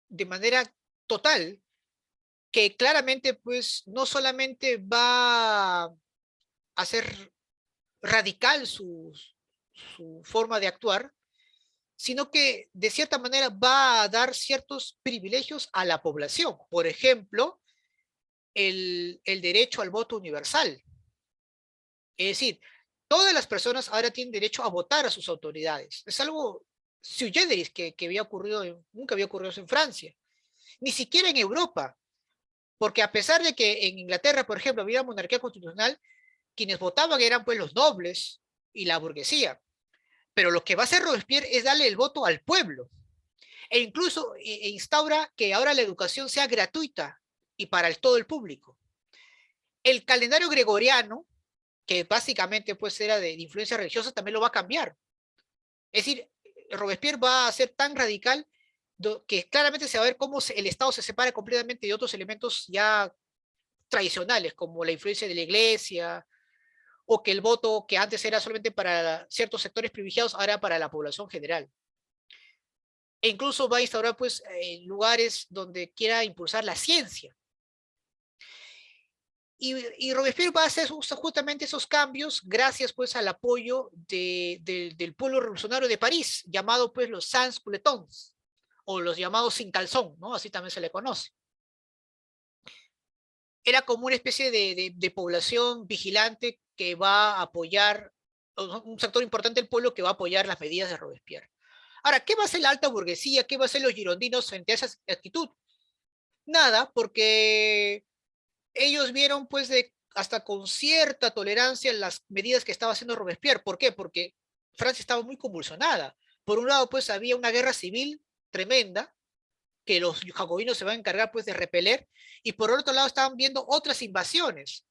de manera total, que claramente pues no solamente va a hacer radical su forma de actuar, sino que de cierta manera va a dar ciertos privilegios a la población. Por ejemplo, el derecho al voto universal. Es decir, todas las personas ahora tienen derecho a votar a sus autoridades. Es algo sui generis que había ocurrido, nunca había ocurrido eso en Francia, ni siquiera en Europa, porque a pesar de que en Inglaterra, por ejemplo, había monarquía constitucional, quienes votaban eran pues los nobles y la burguesía. Pero lo que va a hacer Robespierre es darle el voto al pueblo e incluso instaura que ahora la educación sea gratuita y para todo el público. El calendario gregoriano, que básicamente pues era de influencia religiosa, también lo va a cambiar. Es decir, Robespierre va a ser tan radical que claramente se va a ver cómo el Estado se separa completamente de otros elementos ya tradicionales, como la influencia de la iglesia, o que el voto que antes era solamente para ciertos sectores privilegiados, ahora para la población general. E incluso va a instaurar pues lugares donde quiera impulsar la ciencia. Y Robespierre va a hacer justamente esos cambios gracias pues al apoyo del pueblo revolucionario de París, llamado pues los sans culottons, o los llamados sin calzón, ¿no? Así también se le conoce. Era como una especie de población vigilante que va a apoyar, un sector importante del pueblo que va a apoyar las medidas de Robespierre. Ahora, ¿qué va a hacer la alta burguesía? ¿Qué va a hacer los girondinos frente a esa actitud? Nada, porque ellos vieron pues hasta con cierta tolerancia las medidas que estaba haciendo Robespierre. ¿Por qué? Porque Francia estaba muy convulsionada. Por un lado pues había una guerra civil tremenda que los jacobinos se van a encargar pues de repeler, y por otro lado estaban viendo otras invasiones,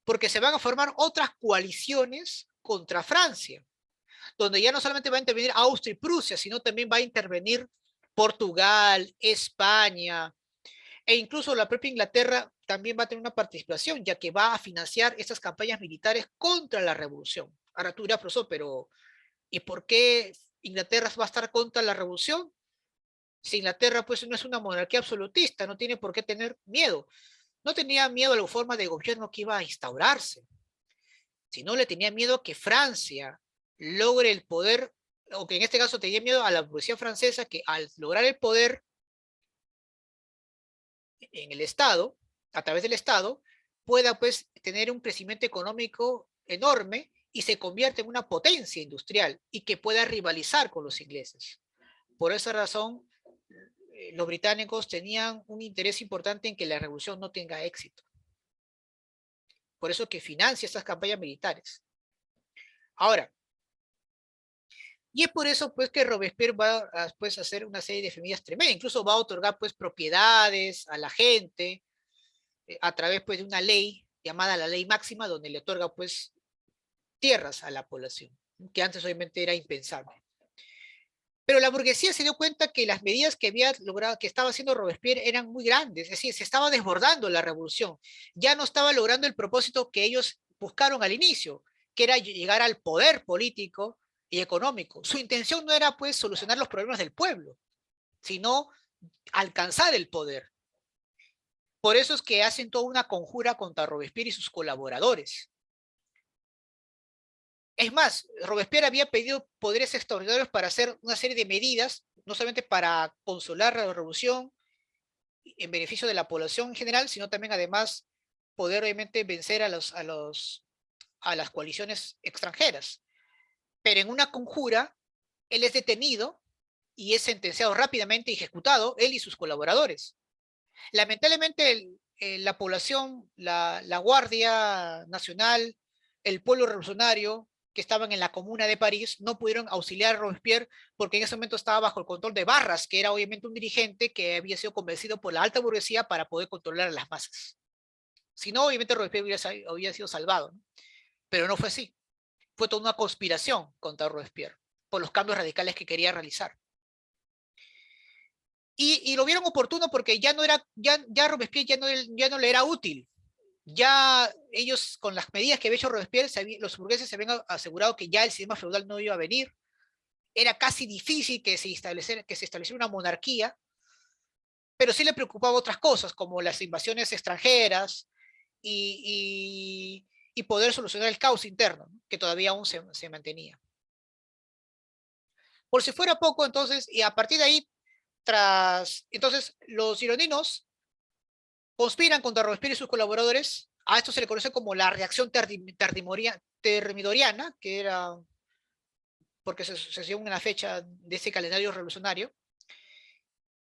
porque se van a formar otras coaliciones contra Francia, donde ya no solamente va a intervenir Austria y Prusia, sino también va a intervenir Portugal, España, e incluso la propia Inglaterra también va a tener una participación, ya que va a financiar estas campañas militares contra la revolución. Ahora tú dirás, profesor, pero ¿y por qué Inglaterra va a estar contra la revolución? Si Inglaterra pues no es una monarquía absolutista, no tiene por qué tener miedo. No tenía miedo a la forma de gobierno que iba a instaurarse, sino le tenía miedo a que Francia logre el poder, o que en este caso tenía miedo a la burguesía francesa, que al lograr el poder en el Estado, a través del Estado, pueda pues tener un crecimiento económico enorme y se convierte en una potencia industrial y que pueda rivalizar con los ingleses. Por esa razón, los británicos tenían un interés importante en que la revolución no tenga éxito. Por eso que financia estas campañas militares. Ahora, y es por eso pues que Robespierre va a pues, hacer una serie de medidas tremendas, incluso va a otorgar pues propiedades a la gente a través pues de una ley llamada la ley máxima, donde le otorga pues tierras a la población, que antes obviamente era impensable. Pero la burguesía se dio cuenta que las medidas que había logrado, que estaba haciendo Robespierre eran muy grandes, es decir, se estaba desbordando la revolución, ya no estaba logrando el propósito que ellos buscaron al inicio, que era llegar al poder político y económico. Su intención no era pues solucionar los problemas del pueblo, sino alcanzar el poder. Por eso es que hacen toda una conjura contra Robespierre y sus colaboradores. Es más, Robespierre había pedido poderes extraordinarios para hacer una serie de medidas, no solamente para consolar la revolución en beneficio de la población en general, sino también además poder obviamente vencer a las coaliciones extranjeras. Pero en una conjura, él es detenido y es sentenciado rápidamente y ejecutado, él y sus colaboradores. Lamentablemente, la población, la Guardia Nacional, el pueblo revolucionario que estaban en la Comuna de París no pudieron auxiliar a Robespierre porque en ese momento estaba bajo el control de Barras, que era obviamente un dirigente que había sido convencido por la alta burguesía para poder controlar a las masas. Si no, obviamente Robespierre había sido salvado, ¿no? Pero no fue así. Fue toda una conspiración contra Robespierre. por los cambios radicales que quería realizar. Y lo vieron oportuno porque ya no era, ya Robespierre ya no le era útil. Ya ellos, con las medidas que había hecho Robespierre, los burgueses se habían asegurado que ya el sistema feudal no iba a venir. Era casi difícil que se estableciera una monarquía, pero sí le preocupaban otras cosas, como las invasiones extranjeras y poder solucionar el caos interno, ¿no? Que todavía aún se mantenía. Por si fuera poco, entonces, y a partir de ahí, entonces, los gironinos conspiran contra Robespierre y sus colaboradores. A esto se le conoce como la reacción termidoriana, que era porque se hacía una fecha de ese calendario revolucionario,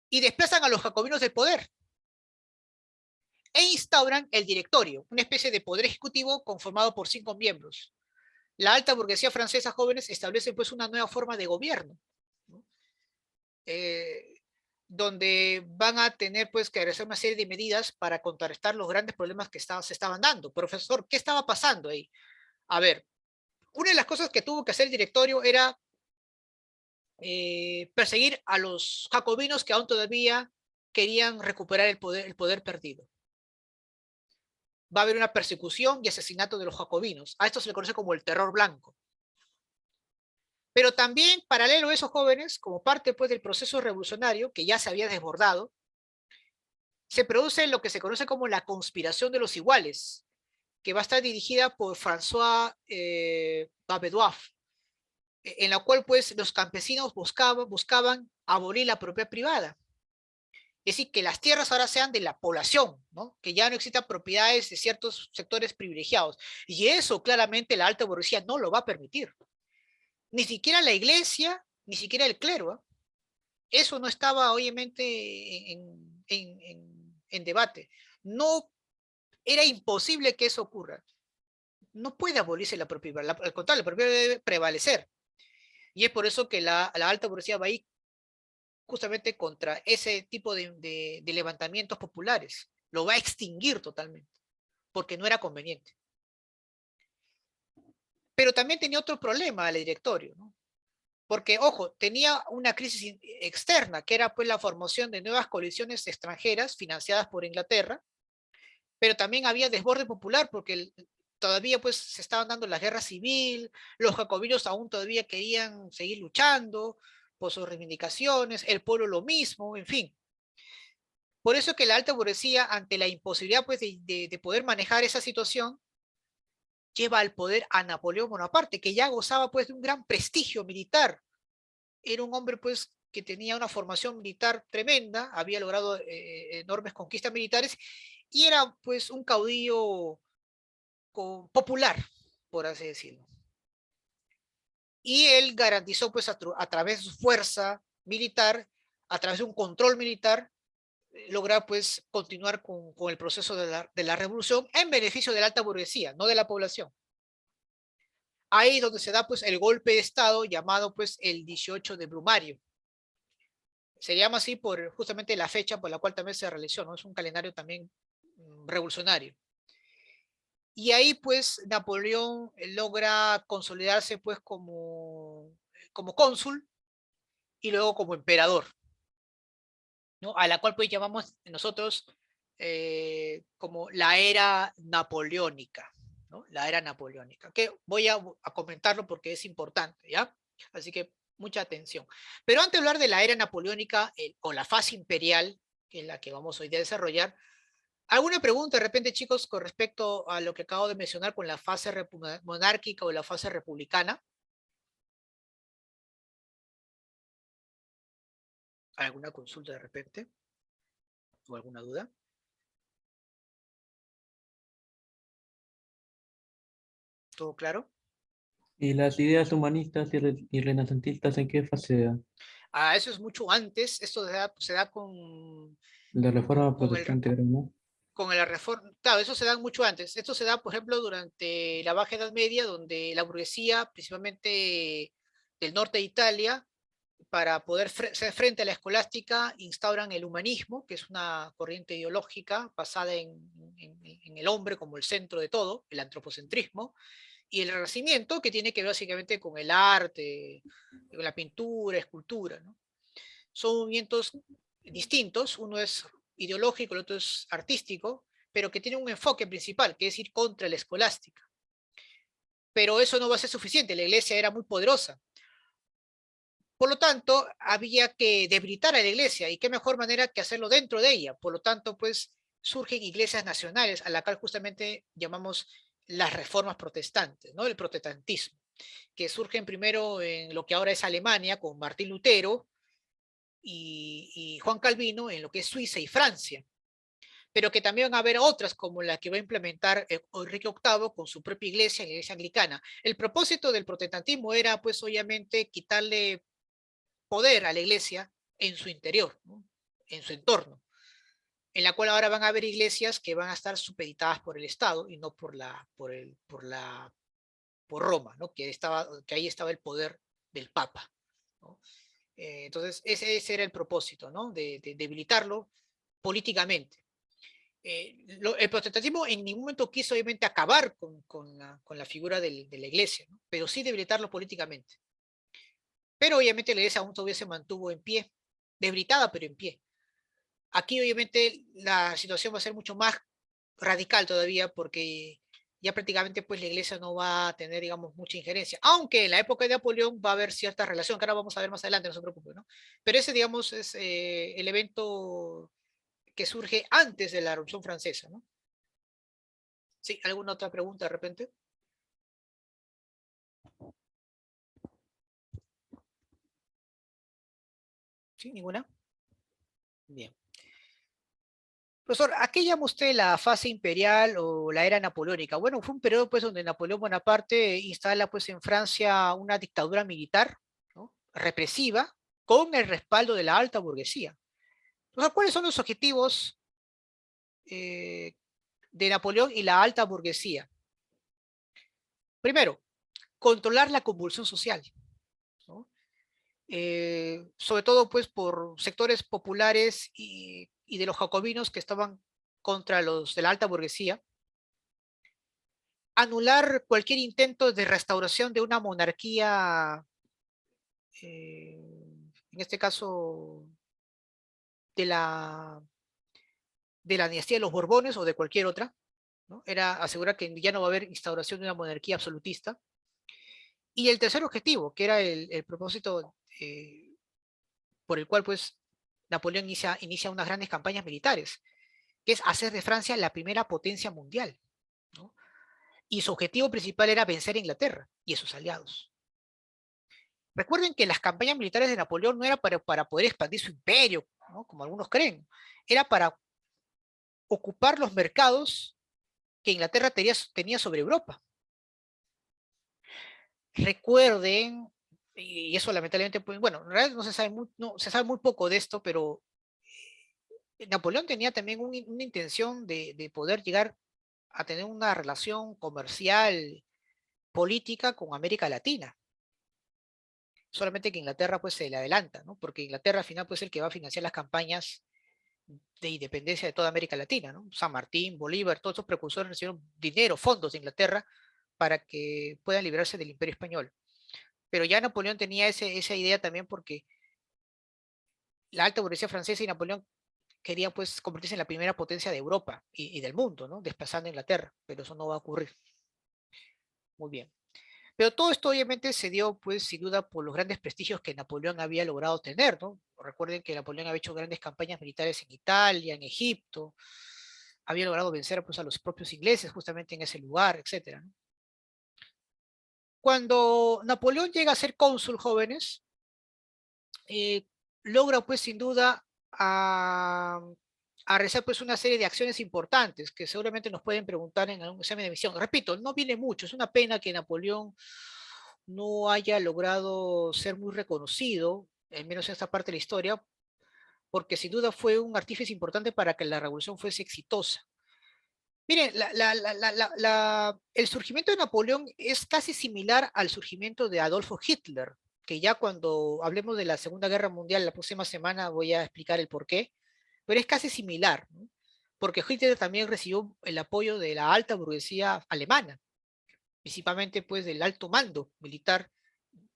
y desplazan a los jacobinos del poder e instauran el directorio, una especie de poder ejecutivo conformado por 5 miembros. La alta burguesía francesa jóvenes establece pues una nueva forma de gobierno, ¿no? Donde van a tener pues que realizar una serie de medidas para contrarrestar los grandes problemas que se estaban dando. Profesor, ¿qué estaba pasando ahí? A ver, una de las cosas que tuvo que hacer el directorio era perseguir a los jacobinos que aún todavía querían recuperar el poder perdido. Va a haber una persecución y asesinato de los jacobinos. A esto se le conoce como el terror blanco. Pero también, paralelo a esos jóvenes, como parte pues, del proceso revolucionario que ya se había desbordado, se produce lo que se conoce como la conspiración de los iguales, que va a estar dirigida por François Babedoif, en la cual pues, los campesinos buscaban abolir la propiedad privada. Es decir, que las tierras ahora sean de la población, ¿no? Que ya no existan propiedades de ciertos sectores privilegiados. Y eso claramente la alta burguesía no lo va a permitir. Ni siquiera la iglesia, ni siquiera el clero, ¿eh? Eso no estaba obviamente en debate. No, era imposible que eso ocurra. No puede abolirse la propiedad, al contrario, la propiedad debe prevalecer. Y es por eso que la alta burguesía va a ir justamente contra ese tipo de levantamientos populares. Lo va a extinguir totalmente, porque no era conveniente. Pero también tenía otro problema el directorio, ¿no? Porque, ojo, tenía una crisis externa, que era pues la formación de nuevas coaliciones extranjeras financiadas por Inglaterra, pero también había desborde popular, porque todavía pues se estaban dando la guerra civil, los jacobinos aún todavía querían seguir luchando por sus reivindicaciones, el pueblo lo mismo, en fin. Por eso que la alta burguesía, ante la imposibilidad pues, de poder manejar esa situación, lleva al poder a Napoleón Bonaparte, que ya gozaba pues, de un gran prestigio militar. Era un hombre pues, que tenía una formación militar tremenda, había logrado enormes conquistas militares y era pues, un caudillo popular, por así decirlo. Y él garantizó pues, a través de su fuerza militar, a través de un control militar, lograr pues continuar con el proceso de la revolución en beneficio de la alta burguesía, no de la población. Ahí es donde se da pues el golpe de Estado llamado pues el 18 de Brumario. Se llama así por justamente la fecha por la cual también se realizó, ¿no? Es un calendario también revolucionario. Y ahí pues Napoleón logra consolidarse pues como cónsul y luego como emperador, ¿no? A la cual pues llamamos nosotros como la era napoleónica, ¿no? La era napoleónica, que voy a comentarlo porque es importante, ¿ya? Así que mucha atención. Pero antes de hablar de la era napoleónica o la fase imperial, que es la que vamos hoy a desarrollar, ¿alguna pregunta de repente, chicos, con respecto a lo que acabo de mencionar con la fase monárquica o la fase republicana? ¿Alguna consulta de repente? ¿O alguna duda? ¿Todo claro? ¿Y las ideas humanistas y renacentistas en qué fase se dan? Ah, eso es mucho antes, esto se da con, La reforma con el, protestante, creo, ¿no? con la reforma, claro, eso se da mucho antes. Esto se da, por ejemplo, durante la Baja Edad Media, donde la burguesía, principalmente del norte de Italia, para poder hacer frente a la escolástica, instauran el humanismo, que es una corriente ideológica basada en el hombre como el centro de todo, el antropocentrismo, y el Renacimiento, que tiene que ver básicamente con el arte, con la pintura, escultura, ¿no? Son movimientos distintos, uno es ideológico, el otro es artístico, pero que tienen un enfoque principal, que es ir contra la escolástica. Pero eso no va a ser suficiente, la iglesia era muy poderosa. Por lo tanto, había que debilitar a la iglesia, y qué mejor manera que hacerlo dentro de ella. Por lo tanto, pues surgen iglesias nacionales, a la cual justamente llamamos las reformas protestantes, ¿no? El protestantismo, que surgen primero en lo que ahora es Alemania, con Martín Lutero y Juan Calvino, en lo que es Suiza y Francia, pero que también van a haber otras, como la que va a implementar Enrique VIII con su propia iglesia, la iglesia anglicana. El propósito del protestantismo era, pues, obviamente, quitarle poder a la iglesia en su interior, ¿no? En su entorno, en la cual ahora van a haber iglesias que van a estar supeditadas por el Estado y no por Roma, ¿no? Que ahí estaba el poder del Papa, ¿no? Entonces, ese era el propósito, ¿no? De debilitarlo políticamente. El protestantismo en ningún momento quiso obviamente acabar con la figura de la iglesia, ¿no? Pero sí debilitarlo políticamente. Pero obviamente la iglesia aún todavía se mantuvo en pie, debilitada pero en pie. Aquí obviamente la situación va a ser mucho más radical todavía, porque ya prácticamente pues la iglesia no va a tener, digamos, mucha injerencia, aunque en la época de Napoleón va a haber cierta relación, que ahora vamos a ver más adelante, no se preocupe, ¿no? Pero ese, digamos, es el evento que surge antes de la Revolución Francesa, ¿no? ¿Sí? ¿Alguna otra pregunta de repente? ¿Sí? ¿Ninguna? Bien. Profesor, ¿a qué llama usted la fase imperial o la era napoleónica? Bueno, fue un periodo pues donde Napoleón Bonaparte instala pues en Francia una dictadura militar, ¿no? Represiva, con el respaldo de la alta burguesía. O sea, ¿cuáles son los objetivos eh, de Napoleón y la alta burguesía? Primero, controlar la convulsión social, ¿no? Sobre todo pues por sectores populares y de los jacobinos que estaban contra los de la alta burguesía, anular cualquier intento de restauración de una monarquía, en este caso de la dinastía de los Borbones o de cualquier otra, ¿no? Era asegurar que ya no va a haber instauración de una monarquía absolutista. Y el tercer objetivo, que era el propósito por el cual pues Napoleón inicia unas grandes campañas militares, que es hacer de Francia la primera potencia mundial, ¿no? Y su objetivo principal era vencer a Inglaterra y a sus aliados. Recuerden que las campañas militares de Napoleón no era para poder expandir su imperio, ¿no? Como algunos creen, era para ocupar los mercados que Inglaterra tenía sobre Europa. Recuerden, y eso lamentablemente, pues, bueno, en realidad no se sabe no, se sabe muy poco de esto, pero Napoleón tenía también una intención de poder llegar a tener una relación comercial, política con América Latina. Solamente que Inglaterra pues se le adelanta, ¿no? Porque Inglaterra al final pues es el que va a financiar las campañas de independencia de toda América Latina, ¿no? San Martín, Bolívar, todos esos precursores recibieron dinero, fondos de Inglaterra para que puedan librarse del Imperio Español. Pero ya Napoleón tenía esa idea también, porque la alta burguesía francesa y Napoleón quería pues convertirse en la primera potencia de Europa y del mundo, ¿no? Desplazando a Inglaterra, pero eso no va a ocurrir. Muy bien. Pero todo esto obviamente se dio, pues, sin duda, por los grandes prestigios que Napoleón había logrado tener, ¿no? Recuerden que Napoleón había hecho grandes campañas militares en Italia, en Egipto, había logrado vencer, pues, a los propios ingleses justamente en ese lugar, etcétera, ¿no? Cuando Napoleón llega a ser cónsul, jóvenes, eh, logra, pues, sin duda, a realizar, pues, una serie de acciones importantes que seguramente nos pueden preguntar en algún examen de admisión. Repito, no viene mucho, es una pena que Napoleón no haya logrado ser muy reconocido, al menos en esta parte de la historia, porque sin duda fue un artífice importante para que la revolución fuese exitosa. Miren, el surgimiento de Napoleón es casi similar al surgimiento de Adolfo Hitler, que ya cuando hablemos de la Segunda Guerra Mundial la próxima semana voy a explicar el por qué, pero es casi similar, ¿no? Porque Hitler también recibió el apoyo de la alta burguesía alemana, principalmente pues del alto mando militar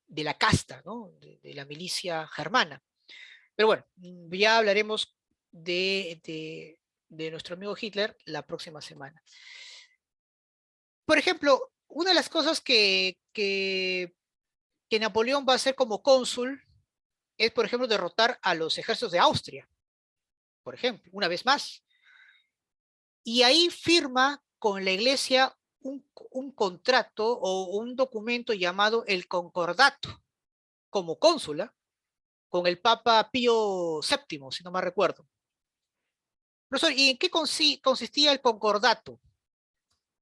de la casta, ¿no? De la milicia germana. Pero bueno, ya hablaremos de nuestro amigo Hitler la próxima semana. Por ejemplo, una de las cosas que Napoleón va a hacer como cónsul es, por ejemplo, derrotar a los ejércitos de Austria, por ejemplo, una vez más. Y ahí firma con la iglesia un contrato o un documento llamado el Concordato, como cónsula, con el Papa Pío VII, si no me recuerdo. Profesor, ¿y en qué consistía el Concordato?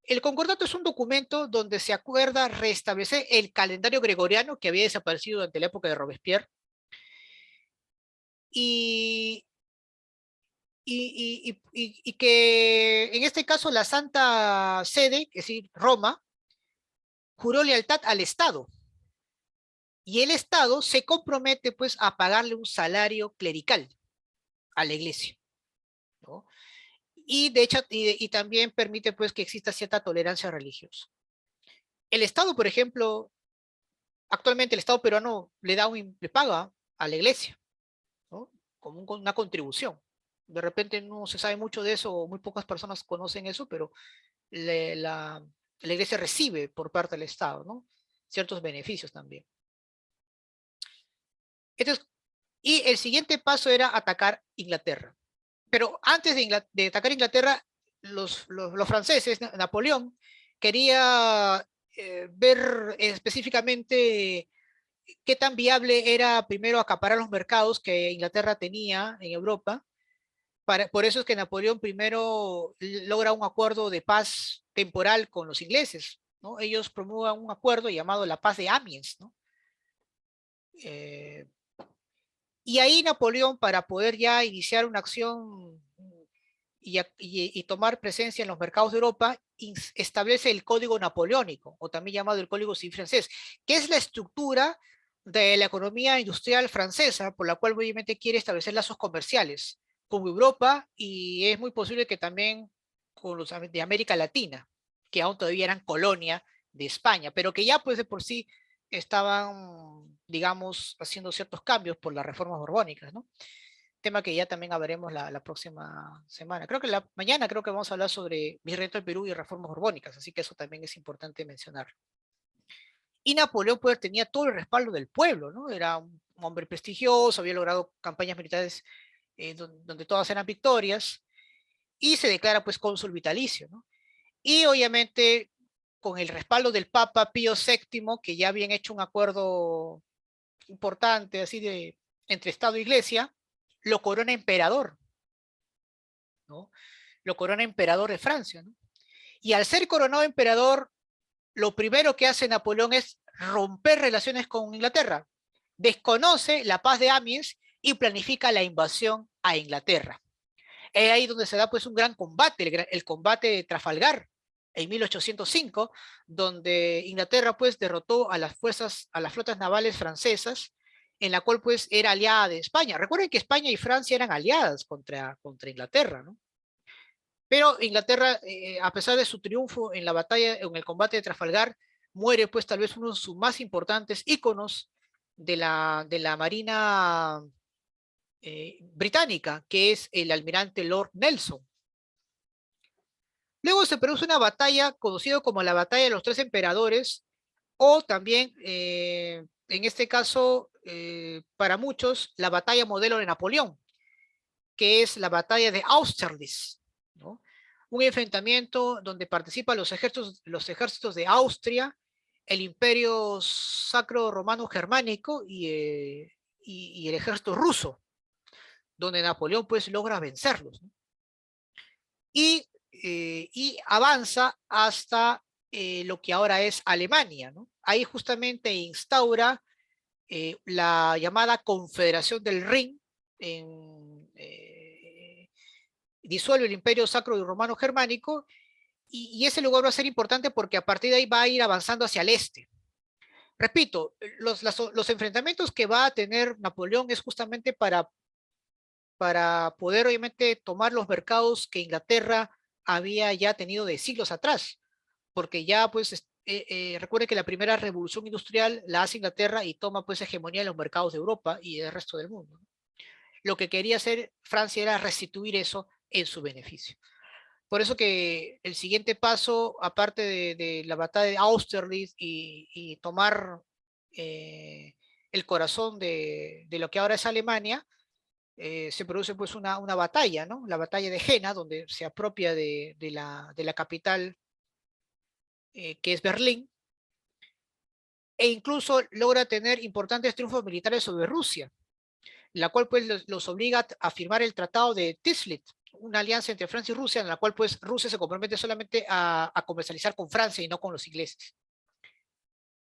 El Concordato es un documento donde se acuerda restablecer el calendario gregoriano que había desaparecido durante la época de Robespierre y, y que en este caso la Santa Sede, es decir, Roma, juró lealtad al Estado y el Estado se compromete pues a pagarle un salario clerical a la iglesia, ¿no? Y de hecho, y también permite pues que exista cierta tolerancia religiosa. El Estado, por ejemplo, actualmente el Estado peruano le paga a la iglesia, ¿no? Como una contribución. De repente no se sabe mucho de eso, o muy pocas personas conocen eso, pero la iglesia recibe por parte del Estado, ¿no? Ciertos beneficios también. Entonces, y el siguiente paso era atacar Inglaterra. Pero antes de atacar Inglaterra, los franceses, Napoleón, quería ver específicamente qué tan viable era primero acaparar los mercados que Inglaterra tenía en Europa. Por eso es que Napoleón primero logra un acuerdo de paz temporal con los ingleses, ¿no? Ellos promueven un acuerdo llamado la Paz de Amiens, ¿no? Eh, y ahí Napoleón, para poder ya iniciar una acción y tomar presencia en los mercados de Europa, establece el Código Napoleónico, o también llamado el Código Civil francés, que es la estructura de la economía industrial francesa, por la cual obviamente quiere establecer lazos comerciales con Europa y es muy posible que también con los de América Latina, que aún todavía eran colonia de España, pero que ya pues de por sí estaban, digamos, haciendo ciertos cambios por las reformas borbónicas, ¿no? Tema que ya también hablaremos la próxima semana. Creo que mañana creo que vamos a hablar sobre Virreinato del Perú y reformas borbónicas, así que eso también es importante mencionar. Y Napoleón pues tenía todo el respaldo del pueblo, ¿no? Era un hombre prestigioso, había logrado campañas militares donde todas eran victorias, y se declara pues cónsul vitalicio, ¿no? Y obviamente con el respaldo del Papa Pío VII, que ya habían hecho un acuerdo importante así de entre Estado e Iglesia, lo corona emperador, ¿no? Lo corona emperador de Francia, ¿no? Y al ser coronado emperador, lo primero que hace Napoleón es romper relaciones con Inglaterra. Desconoce la paz de Amiens y planifica la invasión a Inglaterra. Es ahí donde se da pues un gran combate, el combate de Trafalgar en 1805, donde Inglaterra pues derrotó a las fuerzas, a las flotas navales francesas, en la cual pues era aliada de España. Recuerden que España y Francia eran aliadas contra Inglaterra, ¿no? Pero Inglaterra, a pesar de su triunfo en la batalla, en el combate de Trafalgar, muere pues tal vez uno de sus más importantes íconos de la Marina británica, que es el almirante Lord Nelson. Luego se produce una batalla conocida como la Batalla de los Tres Emperadores, o también, en este caso, para muchos, la batalla modelo de Napoleón, que es la batalla de Austerlitz, ¿no? Un enfrentamiento donde participan los ejércitos de Austria, el Imperio Sacro Romano Germánico y el ejército ruso, donde Napoleón pues logra vencerlos, ¿no? Y avanza hasta lo que ahora es Alemania, ¿no? Ahí justamente instaura la llamada Confederación del Rin, disuelve el Imperio Sacro y Romano Germánico, y ese lugar va a ser importante porque a partir de ahí va a ir avanzando hacia el este. Repito, los enfrentamientos que va a tener Napoleón es justamente para poder obviamente tomar los mercados que Inglaterra había ya tenido de siglos atrás, porque ya pues recuerde que la primera revolución industrial la hace Inglaterra y toma pues hegemonía en los mercados de Europa y del resto del mundo. Lo que quería hacer Francia era restituir eso en su beneficio. Por eso que el siguiente paso, aparte de la batalla de Austerlitz y tomar el corazón de lo que ahora es Alemania, se produce pues una batalla, ¿no? La batalla de Jena, donde se apropia de la capital, que es Berlín, e incluso logra tener importantes triunfos militares sobre Rusia, la cual pues los obliga a firmar el Tratado de Tilsit, una alianza entre Francia y Rusia, en la cual pues Rusia se compromete solamente a comercializar con Francia y no con los ingleses.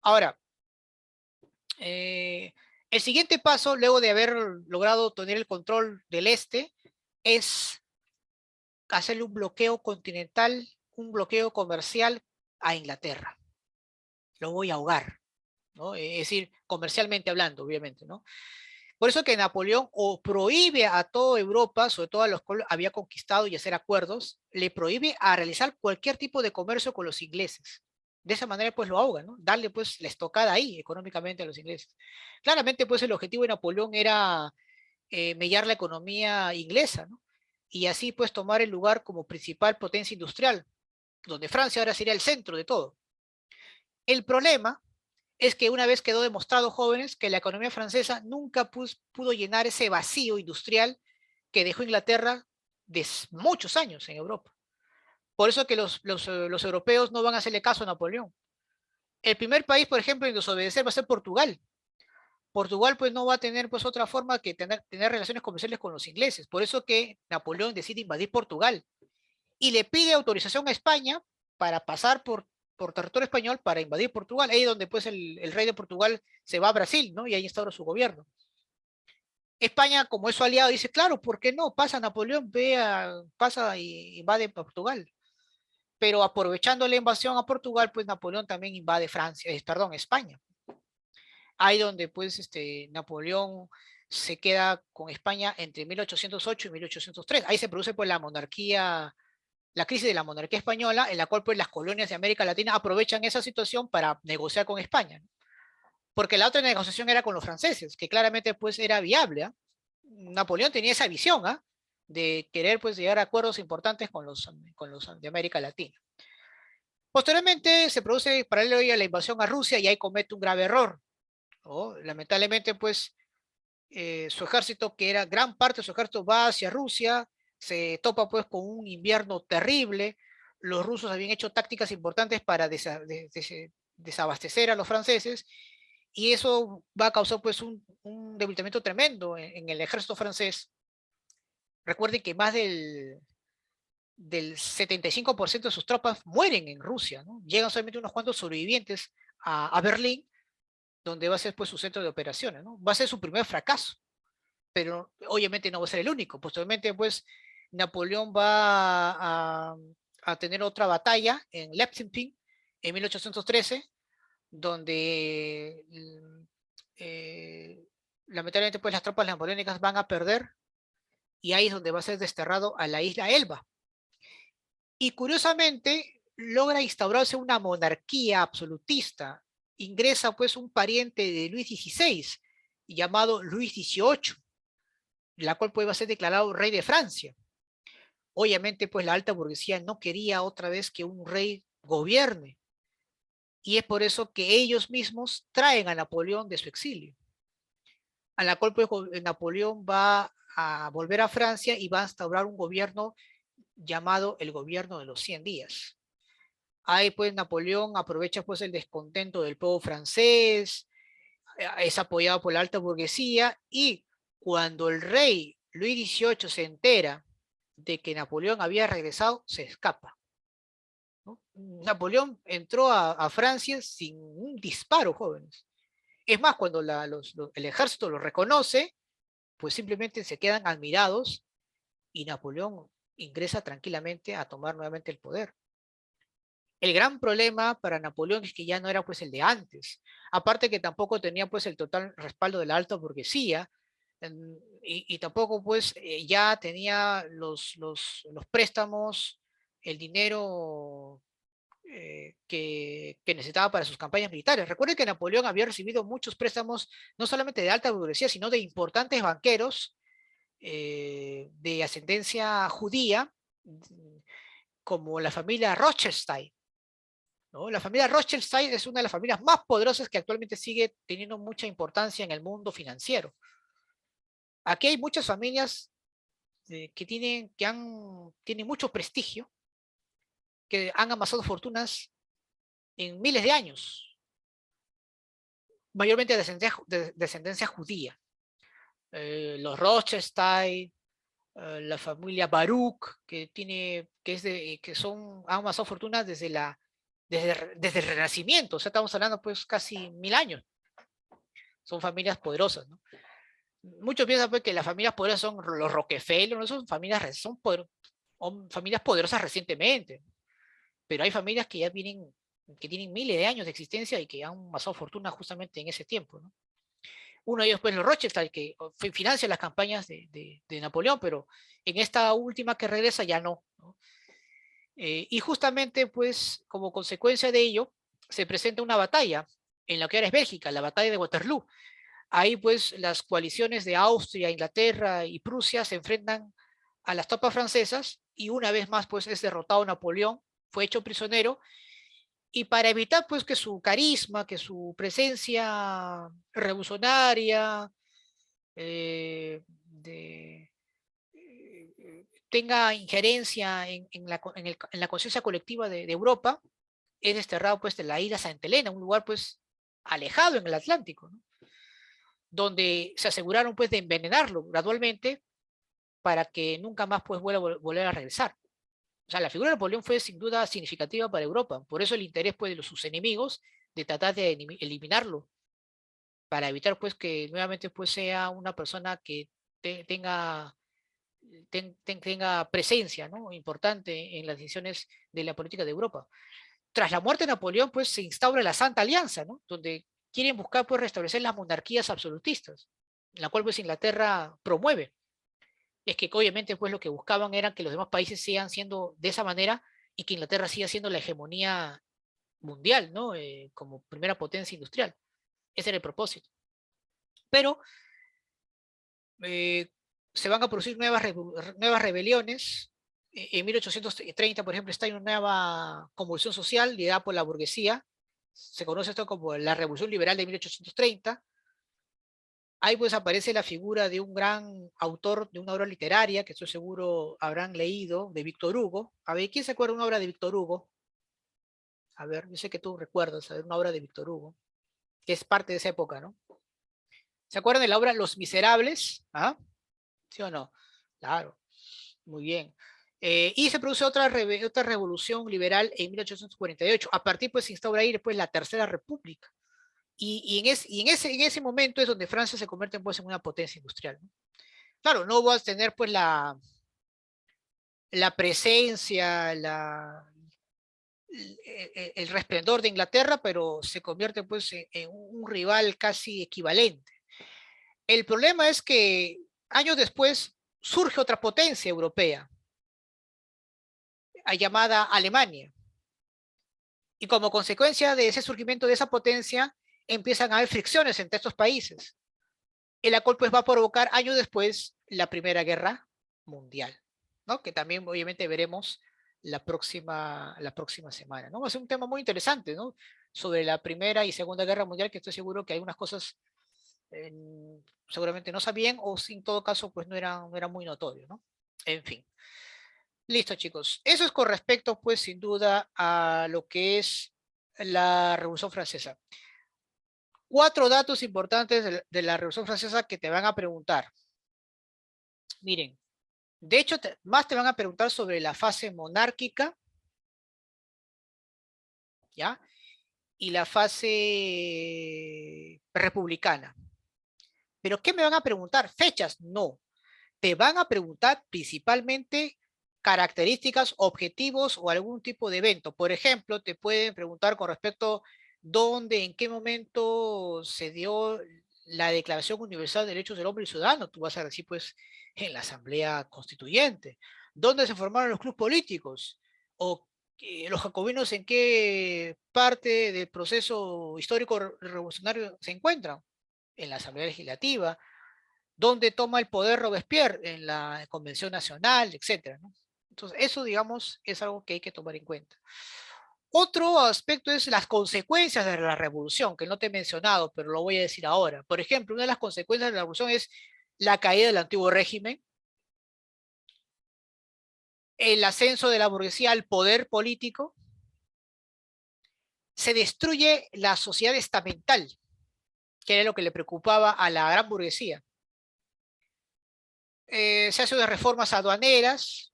Ahora, el siguiente paso, luego de haber logrado tener el control del este, es hacerle un bloqueo continental, un bloqueo comercial a Inglaterra. Lo voy a ahogar, ¿no? Es decir, comercialmente hablando, obviamente, ¿no? Por eso que Napoleón o prohíbe a toda Europa, sobre todo a los que había conquistado y hacer acuerdos, le prohíbe a realizar cualquier tipo de comercio con los ingleses. De esa manera pues lo ahoga, ¿no? Darle pues la estocada ahí económicamente a los ingleses. Claramente pues el objetivo de Napoleón era mellar la economía inglesa, ¿no? Y así pues tomar el lugar como principal potencia industrial, donde Francia ahora sería el centro de todo. El problema es que una vez quedó demostrado, jóvenes, que la economía francesa nunca pudo llenar ese vacío industrial que dejó Inglaterra de muchos años en Europa. Por eso que los europeos no van a hacerle caso a Napoleón. El primer país, por ejemplo, en desobedecer va a ser Portugal. Portugal pues no va a tener pues otra forma que tener relaciones comerciales con los ingleses. Por eso que Napoleón decide invadir Portugal y le pide autorización a España para pasar por territorio español para invadir Portugal. Ahí donde pues el rey de Portugal se va a Brasil, ¿no? Y ahí instaura su gobierno. España, como es su aliado, dice, claro, ¿por qué no? Pasa Napoleón, pasa y invade Portugal. Pero aprovechando la invasión a Portugal, pues Napoleón también invade Francia, perdón, España. Ahí donde pues Napoleón se queda con España entre 1808 y 1803. Ahí se produce pues la monarquía, la crisis de la monarquía española, en la cual pues las colonias de América Latina aprovechan esa situación para negociar con España, ¿no? Porque la otra negociación era con los franceses, que claramente pues era viable, ¿eh? Napoleón tenía esa visión, ¿eh? De querer pues llegar a acuerdos importantes con los de América Latina. Posteriormente se produce paralelo a la invasión a Rusia y ahí comete un grave error, ¿no? Lamentablemente pues su ejército, que era gran parte de su ejército, va hacia Rusia, se topa pues con un invierno terrible. Los rusos habían hecho tácticas importantes para desabastecer a los franceses y eso va a causar pues un debilitamiento tremendo en el ejército francés. Recuerden que más del 75% de sus tropas mueren en Rusia, ¿no? Llegan solamente unos cuantos sobrevivientes a Berlín, donde va a ser pues su centro de operaciones, ¿no? Va a ser su primer fracaso, pero obviamente no va a ser el único. Posteriormente, pues, Napoleón va a tener otra batalla en Leipzig en 1813, donde lamentablemente pues las tropas napoleónicas van a perder y ahí es donde va a ser desterrado a la isla Elba. Y curiosamente logra instaurarse una monarquía absolutista. Ingresa pues un pariente de Luis XVI llamado Luis XVIII, la cual pues va a ser declarado rey de Francia. Obviamente pues la alta burguesía no quería otra vez que un rey gobierne y es por eso que ellos mismos traen a Napoleón de su exilio, a la cual pues Napoleón va a volver a Francia y va a instaurar un gobierno llamado el gobierno de los 100 días. Ahí pues Napoleón aprovecha pues el descontento del pueblo francés, es apoyado por la alta burguesía y cuando el rey Luis XVIII se entera de que Napoleón había regresado, se escapa, ¿no? Napoleón entró a Francia sin un disparo, jóvenes. Es más, cuando el ejército lo reconoce, pues simplemente se quedan admirados y Napoleón ingresa tranquilamente a tomar nuevamente el poder. El gran problema para Napoleón es que ya no era pues el de antes, aparte que tampoco tenía pues el total respaldo de la alta burguesía, y tampoco pues ya tenía los préstamos, el dinero que necesitaba para sus campañas militares. Recuerden que Napoleón había recibido muchos préstamos, no solamente de alta burguesía, sino de importantes banqueros de ascendencia judía, como la familia Rothschild, ¿no? La familia Rothschild es una de las familias más poderosas que actualmente sigue teniendo mucha importancia en el mundo financiero. Aquí hay muchas familias tienen mucho prestigio, que han amasado fortunas en miles de años, mayormente de descendencia judía. Los Rothschild, la familia Baruch, han amasado fortunas desde el Renacimiento, o sea, estamos hablando pues casi 1000 años. Son familias poderosas, ¿no? Muchos piensan pues que las familias poderosas son los Rockefeller, no son familias poderosas recientemente, pero hay familias que tienen miles de años de existencia y que han amasado fortuna justamente en ese tiempo, ¿no? Uno de ellos, pues, los Rothschild, que financia las campañas de Napoleón, pero en esta última que regresa ya no, ¿no? Y justamente, pues, como consecuencia de ello, se presenta una batalla en la que ahora es Bélgica, la batalla de Waterloo. Ahí, pues, las coaliciones de Austria, Inglaterra y Prusia se enfrentan a las tropas francesas y una vez más, pues, es derrotado Napoleón, fue hecho prisionero y para evitar pues que su carisma, que su presencia revolucionaria tenga injerencia en la conciencia colectiva de Europa, es desterrado pues de la isla Santa Elena, un lugar pues alejado en el Atlántico, ¿no? Donde se aseguraron pues de envenenarlo gradualmente para que nunca más pues volver a regresar. O sea, la figura de Napoleón fue sin duda significativa para Europa. Por eso el interés pues, de sus enemigos de tratar de eliminarlo, para evitar pues que nuevamente pues, sea una persona que tenga presencia, ¿no?, importante en las decisiones de la política de Europa. Tras la muerte de Napoleón, pues se instaura la Santa Alianza, ¿no?, donde quieren buscar pues restablecer las monarquías absolutistas, la cual pues Inglaterra promueve. Es que obviamente pues lo que buscaban era que los demás países sigan siendo de esa manera y que Inglaterra siga siendo la hegemonía mundial, ¿no? Como primera potencia industrial. Ese era el propósito. Pero se van a producir nuevas rebeliones. En 1830, por ejemplo, está en una nueva convulsión social liderada por la burguesía. Se conoce esto como la Revolución Liberal de 1830. Ahí pues aparece la figura de un gran autor de una obra literaria, que estoy seguro habrán leído, de Víctor Hugo. A ver, ¿quién se acuerda de una obra de Víctor Hugo? A ver, yo sé que tú recuerdas, a ver, una obra de Víctor Hugo, que es parte de esa época, ¿no? ¿Se acuerdan de la obra Los Miserables? ¿Ah? ¿Sí o no? Claro, muy bien. Y se produce otra revolución liberal en 1848. A partir pues se instaura ahí después la Tercera República. En ese momento es donde Francia se convierte pues, en una potencia industrial, ¿no? Claro, no vas a tener pues la presencia, el resplendor de Inglaterra, pero se convierte pues en un rival casi equivalente. El problema es que años después surge otra potencia europea, llamada Alemania. Y como consecuencia de ese surgimiento de esa potencia, empiezan a haber fricciones entre estos países, y la cual pues va a provocar años después la Primera Guerra Mundial, ¿no?, que también obviamente veremos la próxima semana, ¿no? Va a ser un tema muy interesante, ¿no?, sobre la Primera y Segunda Guerra Mundial, que estoy seguro que algunas cosas eh, seguramente no sabían o en todo caso pues no era muy notorio, ¿no? En fin. Listo, chicos. Eso es con respecto, pues, sin duda, a lo que es la Revolución Francesa. 4 datos importantes de la Revolución Francesa que te van a preguntar. Miren, de hecho, más te van a preguntar sobre la fase monárquica, ¿ya? Y la fase republicana. ¿Pero qué me van a preguntar? ¿Fechas? No. Te van a preguntar principalmente características, objetivos o algún tipo de evento. Por ejemplo, te pueden preguntar con respecto dónde, en qué momento se dio la Declaración Universal de Derechos del Hombre y Ciudadano. Tú vas a decir, pues, en la Asamblea Constituyente. ¿Dónde se formaron los clubes políticos? O los jacobinos en qué parte del proceso histórico revolucionario se encuentran, en la Asamblea Legislativa, donde toma el poder Robespierre, en la Convención Nacional, etcétera, ¿no? Entonces, eso, digamos, es algo que hay que tomar en cuenta. Otro aspecto es las consecuencias de la revolución, que no te he mencionado, pero lo voy a decir ahora. Por ejemplo, una de las consecuencias de la revolución es la caída del antiguo régimen, el ascenso de la burguesía al poder político, se destruye la sociedad estamental, que era lo que le preocupaba a la gran burguesía. Se hacen unas reformas aduaneras,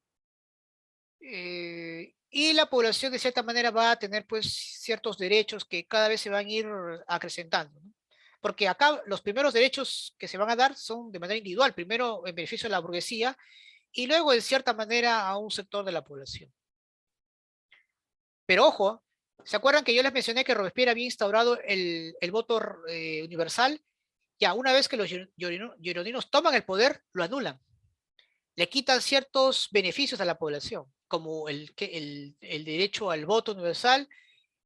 y la población de cierta manera va a tener pues ciertos derechos que cada vez se van a ir acrecentando, ¿no? Porque acá los primeros derechos que se van a dar son de manera individual, primero en beneficio de la burguesía y luego en cierta manera a un sector de la población. Pero ojo, ¿se acuerdan que yo les mencioné que Robespierre había instaurado el voto universal? Ya una vez que los gironinos toman el poder, lo anulan, le quitan ciertos beneficios a la población, como el derecho al voto universal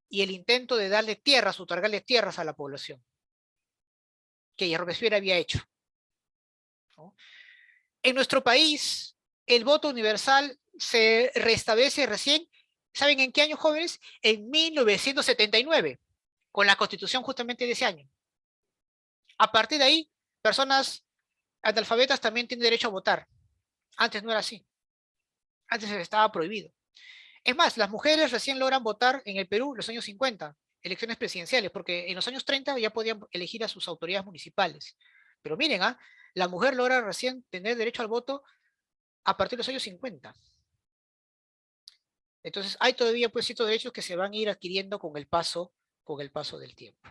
y el intento de darle tierras, otorgarle tierras a la población, que ya Robespierre había hecho, ¿no? En nuestro país, el voto universal se restablece recién, ¿saben en qué año, jóvenes? En 1979, con la constitución justamente de ese año. A partir de ahí, personas analfabetas también tienen derecho a votar. Antes no era así. Antes estaba prohibido. Es más, las mujeres recién logran votar en el Perú en los años 50, elecciones presidenciales, porque en los años 30 ya podían elegir a sus autoridades municipales. Pero miren, la mujer logra recién tener derecho al voto a partir de los años 50. Entonces hay todavía pues ciertos derechos que se van a ir adquiriendo con el paso del tiempo.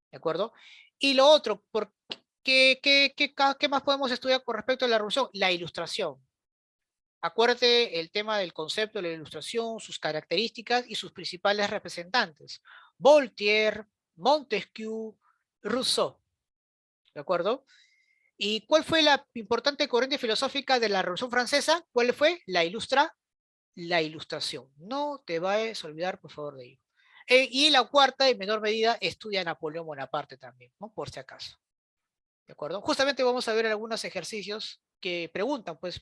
¿De acuerdo? Y lo otro, ¿qué más podemos estudiar con respecto a la revolución? La ilustración. Acuérdate el tema del concepto de la ilustración, sus características y sus principales representantes. Voltaire, Montesquieu, Rousseau. ¿De acuerdo? ¿Y cuál fue la importante corriente filosófica de la Revolución Francesa? ¿Cuál fue? La ilustración. No te vayas a olvidar, por favor, de ello. Y la cuarta, en menor medida, estudia a Napoleón Bonaparte también, ¿no? Por si acaso. ¿De acuerdo? Justamente vamos a ver algunos ejercicios que preguntan, pues,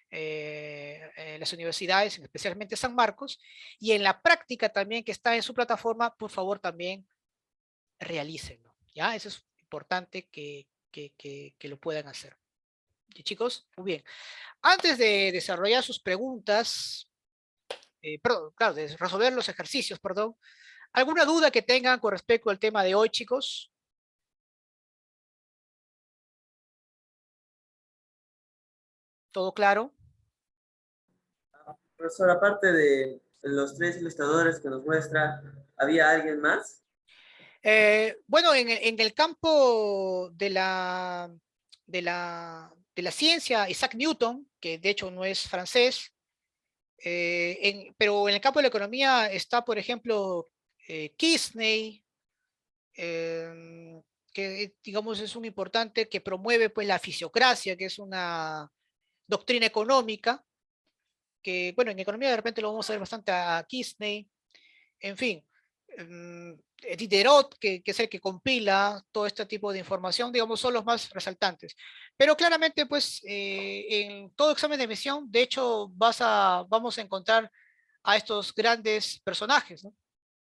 en las universidades, especialmente San Marcos, y en la práctica también que está en su plataforma, por favor también realícenlo. ¿Ya? Eso es importante que lo puedan hacer. ¿Y, chicos? Muy bien. Antes de desarrollar sus preguntas, perdón, claro, de resolver los ejercicios, perdón, ¿alguna duda que tengan con respecto al tema de hoy, chicos? ¿Todo claro? Profesor, aparte de los tres ilustradores que nos muestra, ¿había alguien más? Bueno, en el campo de la ciencia, Isaac Newton, que de hecho no es francés, pero en el campo de la economía está, por ejemplo, Kisney, que digamos es un importante que promueve pues la fisiocracia, que es una doctrina económica, que bueno, en economía de repente lo vamos a ver bastante a Kisney, en fin, Diderot, que es el que compila todo este tipo de información, digamos, son los más resaltantes. Pero claramente, pues, en todo examen de admisión, de hecho, vamos a encontrar a estos grandes personajes, ¿no?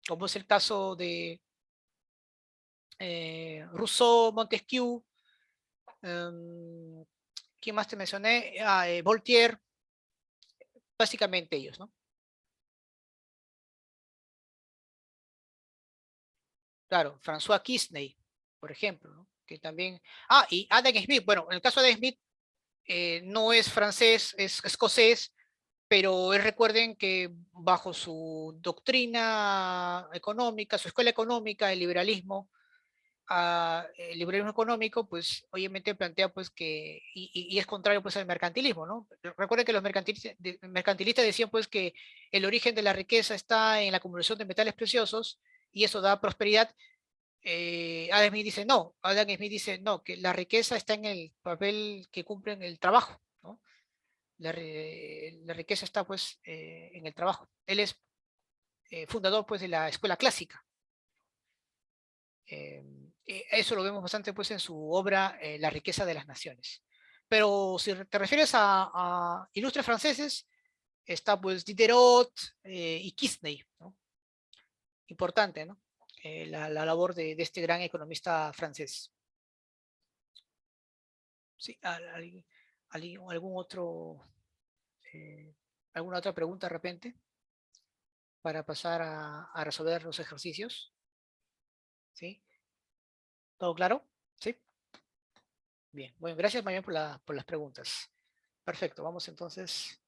Como es el caso de Rousseau, Montesquieu, ¿quién más te mencioné? Voltaire, básicamente ellos, ¿no? Claro, François Kisney, por ejemplo, ¿no? Que también... Ah, y Adam Smith, bueno, en el caso de Adam Smith, no es francés, es escocés, pero recuerden que bajo su doctrina económica, su escuela económica, el liberalismo económico, pues obviamente plantea pues que, y es contrario pues al mercantilismo, ¿no? Recuerden que los mercantilistas decían pues que el origen de la riqueza está en la acumulación de metales preciosos y eso da prosperidad. Adam Smith dice no, que la riqueza está en el papel que cumple en el trabajo, ¿no? la riqueza está pues en el trabajo. Él es fundador pues de la escuela clásica. Eso lo vemos bastante pues en su obra La riqueza de las naciones. Pero si te refieres a ilustres franceses, está pues Diderot y Quesnay, ¿no? Importante, ¿no? La labor de este gran economista francés. Sí, algún otro, ¿alguna otra pregunta de repente? Para pasar a resolver los ejercicios. ¿Sí? ¿Todo claro? ¿Sí? Bien, bueno, gracias también por las preguntas. Perfecto, vamos entonces.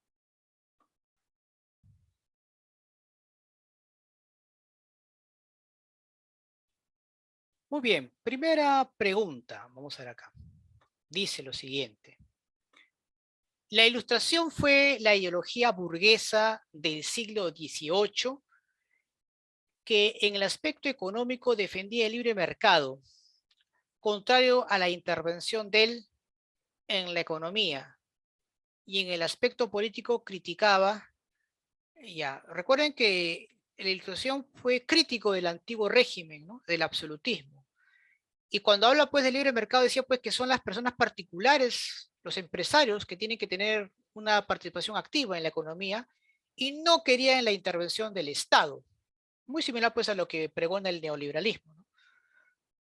Muy bien, primera pregunta. Vamos a ver acá. Dice lo siguiente. La Ilustración fue la ideología burguesa del siglo XVIII que en el aspecto económico defendía el libre mercado, contrario a la intervención de él en la economía, y en el aspecto político criticaba, ya, recuerden que la Ilustración fue crítico del antiguo régimen, ¿no? Del absolutismo. Y cuando habla pues del libre mercado decía pues que son las personas particulares, los empresarios que tienen que tener una participación activa en la economía y no querían la intervención del Estado. Muy similar pues a lo que pregona el neoliberalismo, ¿no?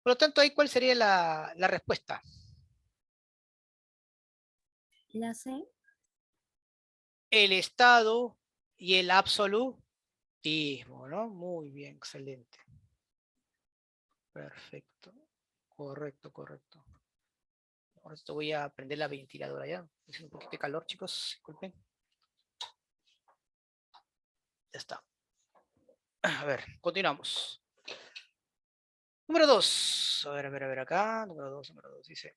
Por lo tanto, ahí ¿cuál sería la respuesta? La C. El Estado y el absolutismo, ¿no? Muy bien, excelente. Perfecto. Correcto, correcto. Ahora esto voy a prender la ventiladora ya. Hace un poquito de calor, chicos. Disculpen. Ya está. A ver, continuamos. Número 2. A ver acá. Número 2. Dice.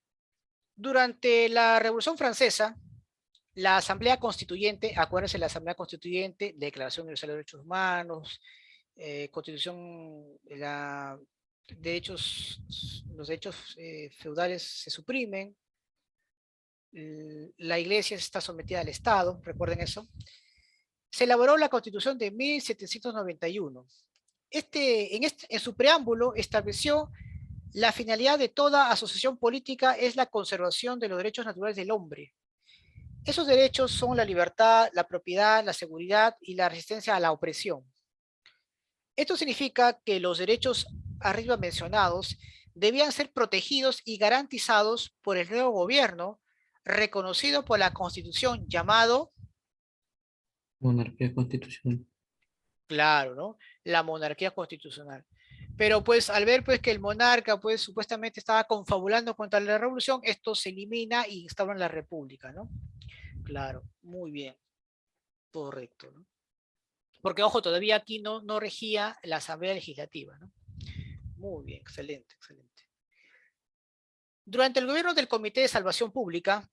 Durante la Revolución Francesa, la Asamblea Constituyente, acuérdense, la Asamblea Constituyente, Declaración Universal de Derechos Humanos, Constitución, los derechos feudales se suprimen, la Iglesia está sometida al Estado, recuerden eso. Se elaboró la Constitución de 1791. En su preámbulo estableció la finalidad de toda asociación política es la conservación de los derechos naturales del hombre. Esos derechos son la libertad, la propiedad, la seguridad y la resistencia a la opresión. Esto significa que los derechos arriba mencionados debían ser protegidos y garantizados por el nuevo gobierno, reconocido por la Constitución, llamado... Monarquía constitucional. Claro, ¿no? La monarquía constitucional. Pero pues al ver pues que el monarca pues supuestamente estaba confabulando contra la revolución, esto se elimina y instaura en la república, ¿no? Claro, muy bien, correcto, ¿no? Porque ojo, todavía aquí no regía la Asamblea Legislativa, ¿no? Muy bien, excelente, excelente. Durante el gobierno del Comité de Salvación Pública,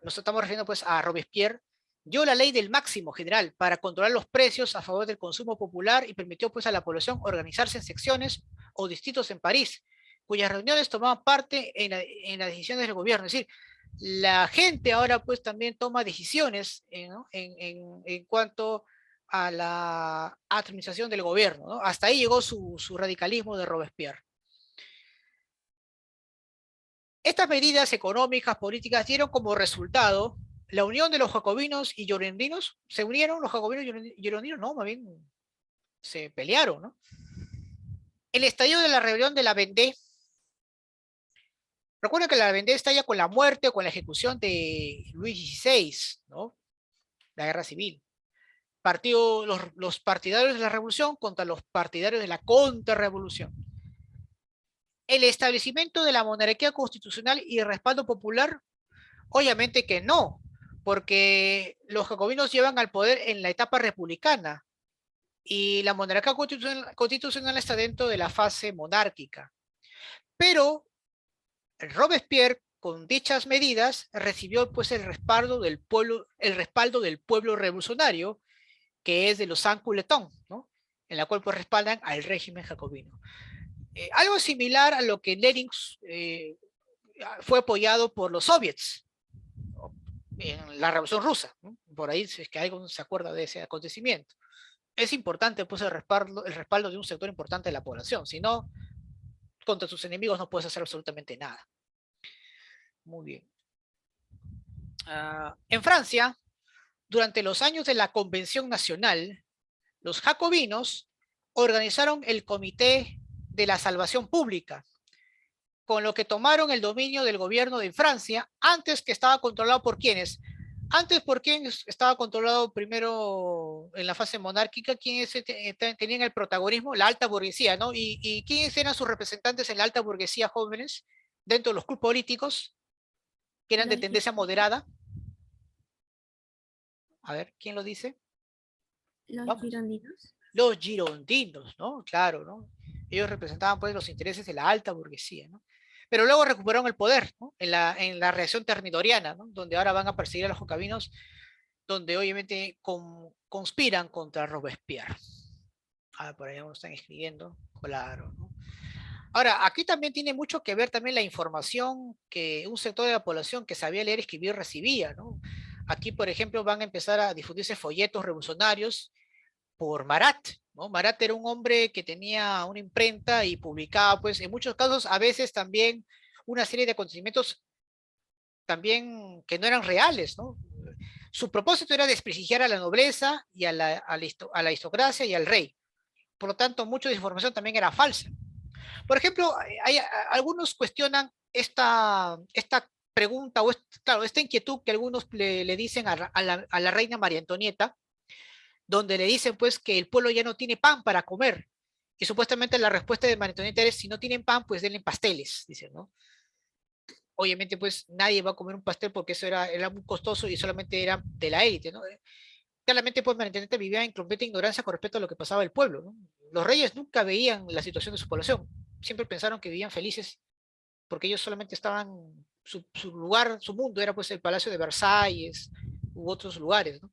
nos estamos refiriendo pues a Robespierre, dio la ley del máximo general para controlar los precios a favor del consumo popular y permitió pues a la población organizarse en secciones o distritos en París, cuyas reuniones tomaban parte en las decisiones del gobierno. Es decir, la gente ahora pues también toma decisiones ¿no? en cuanto a la administración del gobierno, ¿no? Hasta ahí llegó su radicalismo de Robespierre. Estas medidas económicas, políticas, dieron como resultado la unión de los jacobinos y girondinos. Se unieron los jacobinos y girondinos, no, más bien se pelearon, ¿no? El estallido de la rebelión de la Vendée. Recuerden que la Vendée estalla con la muerte o con la ejecución de Luis XVI, ¿no? La guerra civil. Los partidarios de la revolución contra los partidarios de la contrarrevolución. El establecimiento de la monarquía constitucional y el respaldo popular, obviamente que no, porque los jacobinos llevan al poder en la etapa republicana y la monarquía constitucional está dentro de la fase monárquica. Pero Robespierre, con dichas medidas, recibió pues el respaldo del pueblo revolucionario, que es de los sans-culottons, ¿no? En la cual pues respaldan al régimen jacobino. Algo similar a lo que Lenin fue apoyado por los soviets, en la Revolución Rusa, ¿no? Por ahí, si es que alguien se acuerda de ese acontecimiento. Es importante pues el respaldo de un sector importante de la población, si no, contra sus enemigos no puedes hacer absolutamente nada. Muy bien. En Francia, durante los años de la Convención Nacional, los jacobinos organizaron el Comité de la Salvación Pública, con lo que tomaron el dominio del gobierno de Francia, antes que estaba controlado por quienes. Antes, ¿por quién estaba controlado primero en la fase monárquica? ¿Quiénes tenían el protagonismo? La alta burguesía, ¿no? ¿Y quiénes eran sus representantes en la alta burguesía jóvenes dentro de los clubes políticos que eran de Los tendencia moderada? A ver, ¿quién lo dice? Vamos. girondinos. Los girondinos, ¿no? Claro, ¿no? Ellos representaban pues los intereses de la alta burguesía, ¿no? Pero luego recuperaron el poder, ¿no? En la reacción termidoriana, ¿no? Donde ahora van a perseguir a los jacobinos, donde obviamente conspiran contra Robespierre. Por ahí nos están escribiendo, claro, ¿no? Ahora, aquí también tiene mucho que ver también la información que un sector de la población que sabía leer y escribir recibía, ¿no? Aquí, por ejemplo, van a empezar a difundirse folletos revolucionarios por Marat, ¿no? Marat era un hombre que tenía una imprenta y publicaba, pues, en muchos casos, a veces también una serie de acontecimientos también que no eran reales, ¿no? Su propósito era desprestigiar a la nobleza y a la aristocracia y al rey. Por lo tanto, mucha de información también era falsa. Por ejemplo, algunos cuestionan esta pregunta o claro, esta inquietud que algunos le dicen a la reina María Antonieta, donde le dicen pues que el pueblo ya no tiene pan para comer. Y supuestamente la respuesta de María Antonieta es, si no tienen pan, pues denle pasteles, dicen, ¿no? Obviamente pues nadie va a comer un pastel porque eso era muy costoso y solamente era de la élite, ¿no? Claramente pues María Antonieta vivía en completa ignorancia con respecto a lo que pasaba el pueblo, ¿no? Los reyes nunca veían la situación de su población, siempre pensaron que vivían felices porque ellos solamente estaban, su lugar, su mundo era pues el Palacio de Versalles u otros lugares, ¿no?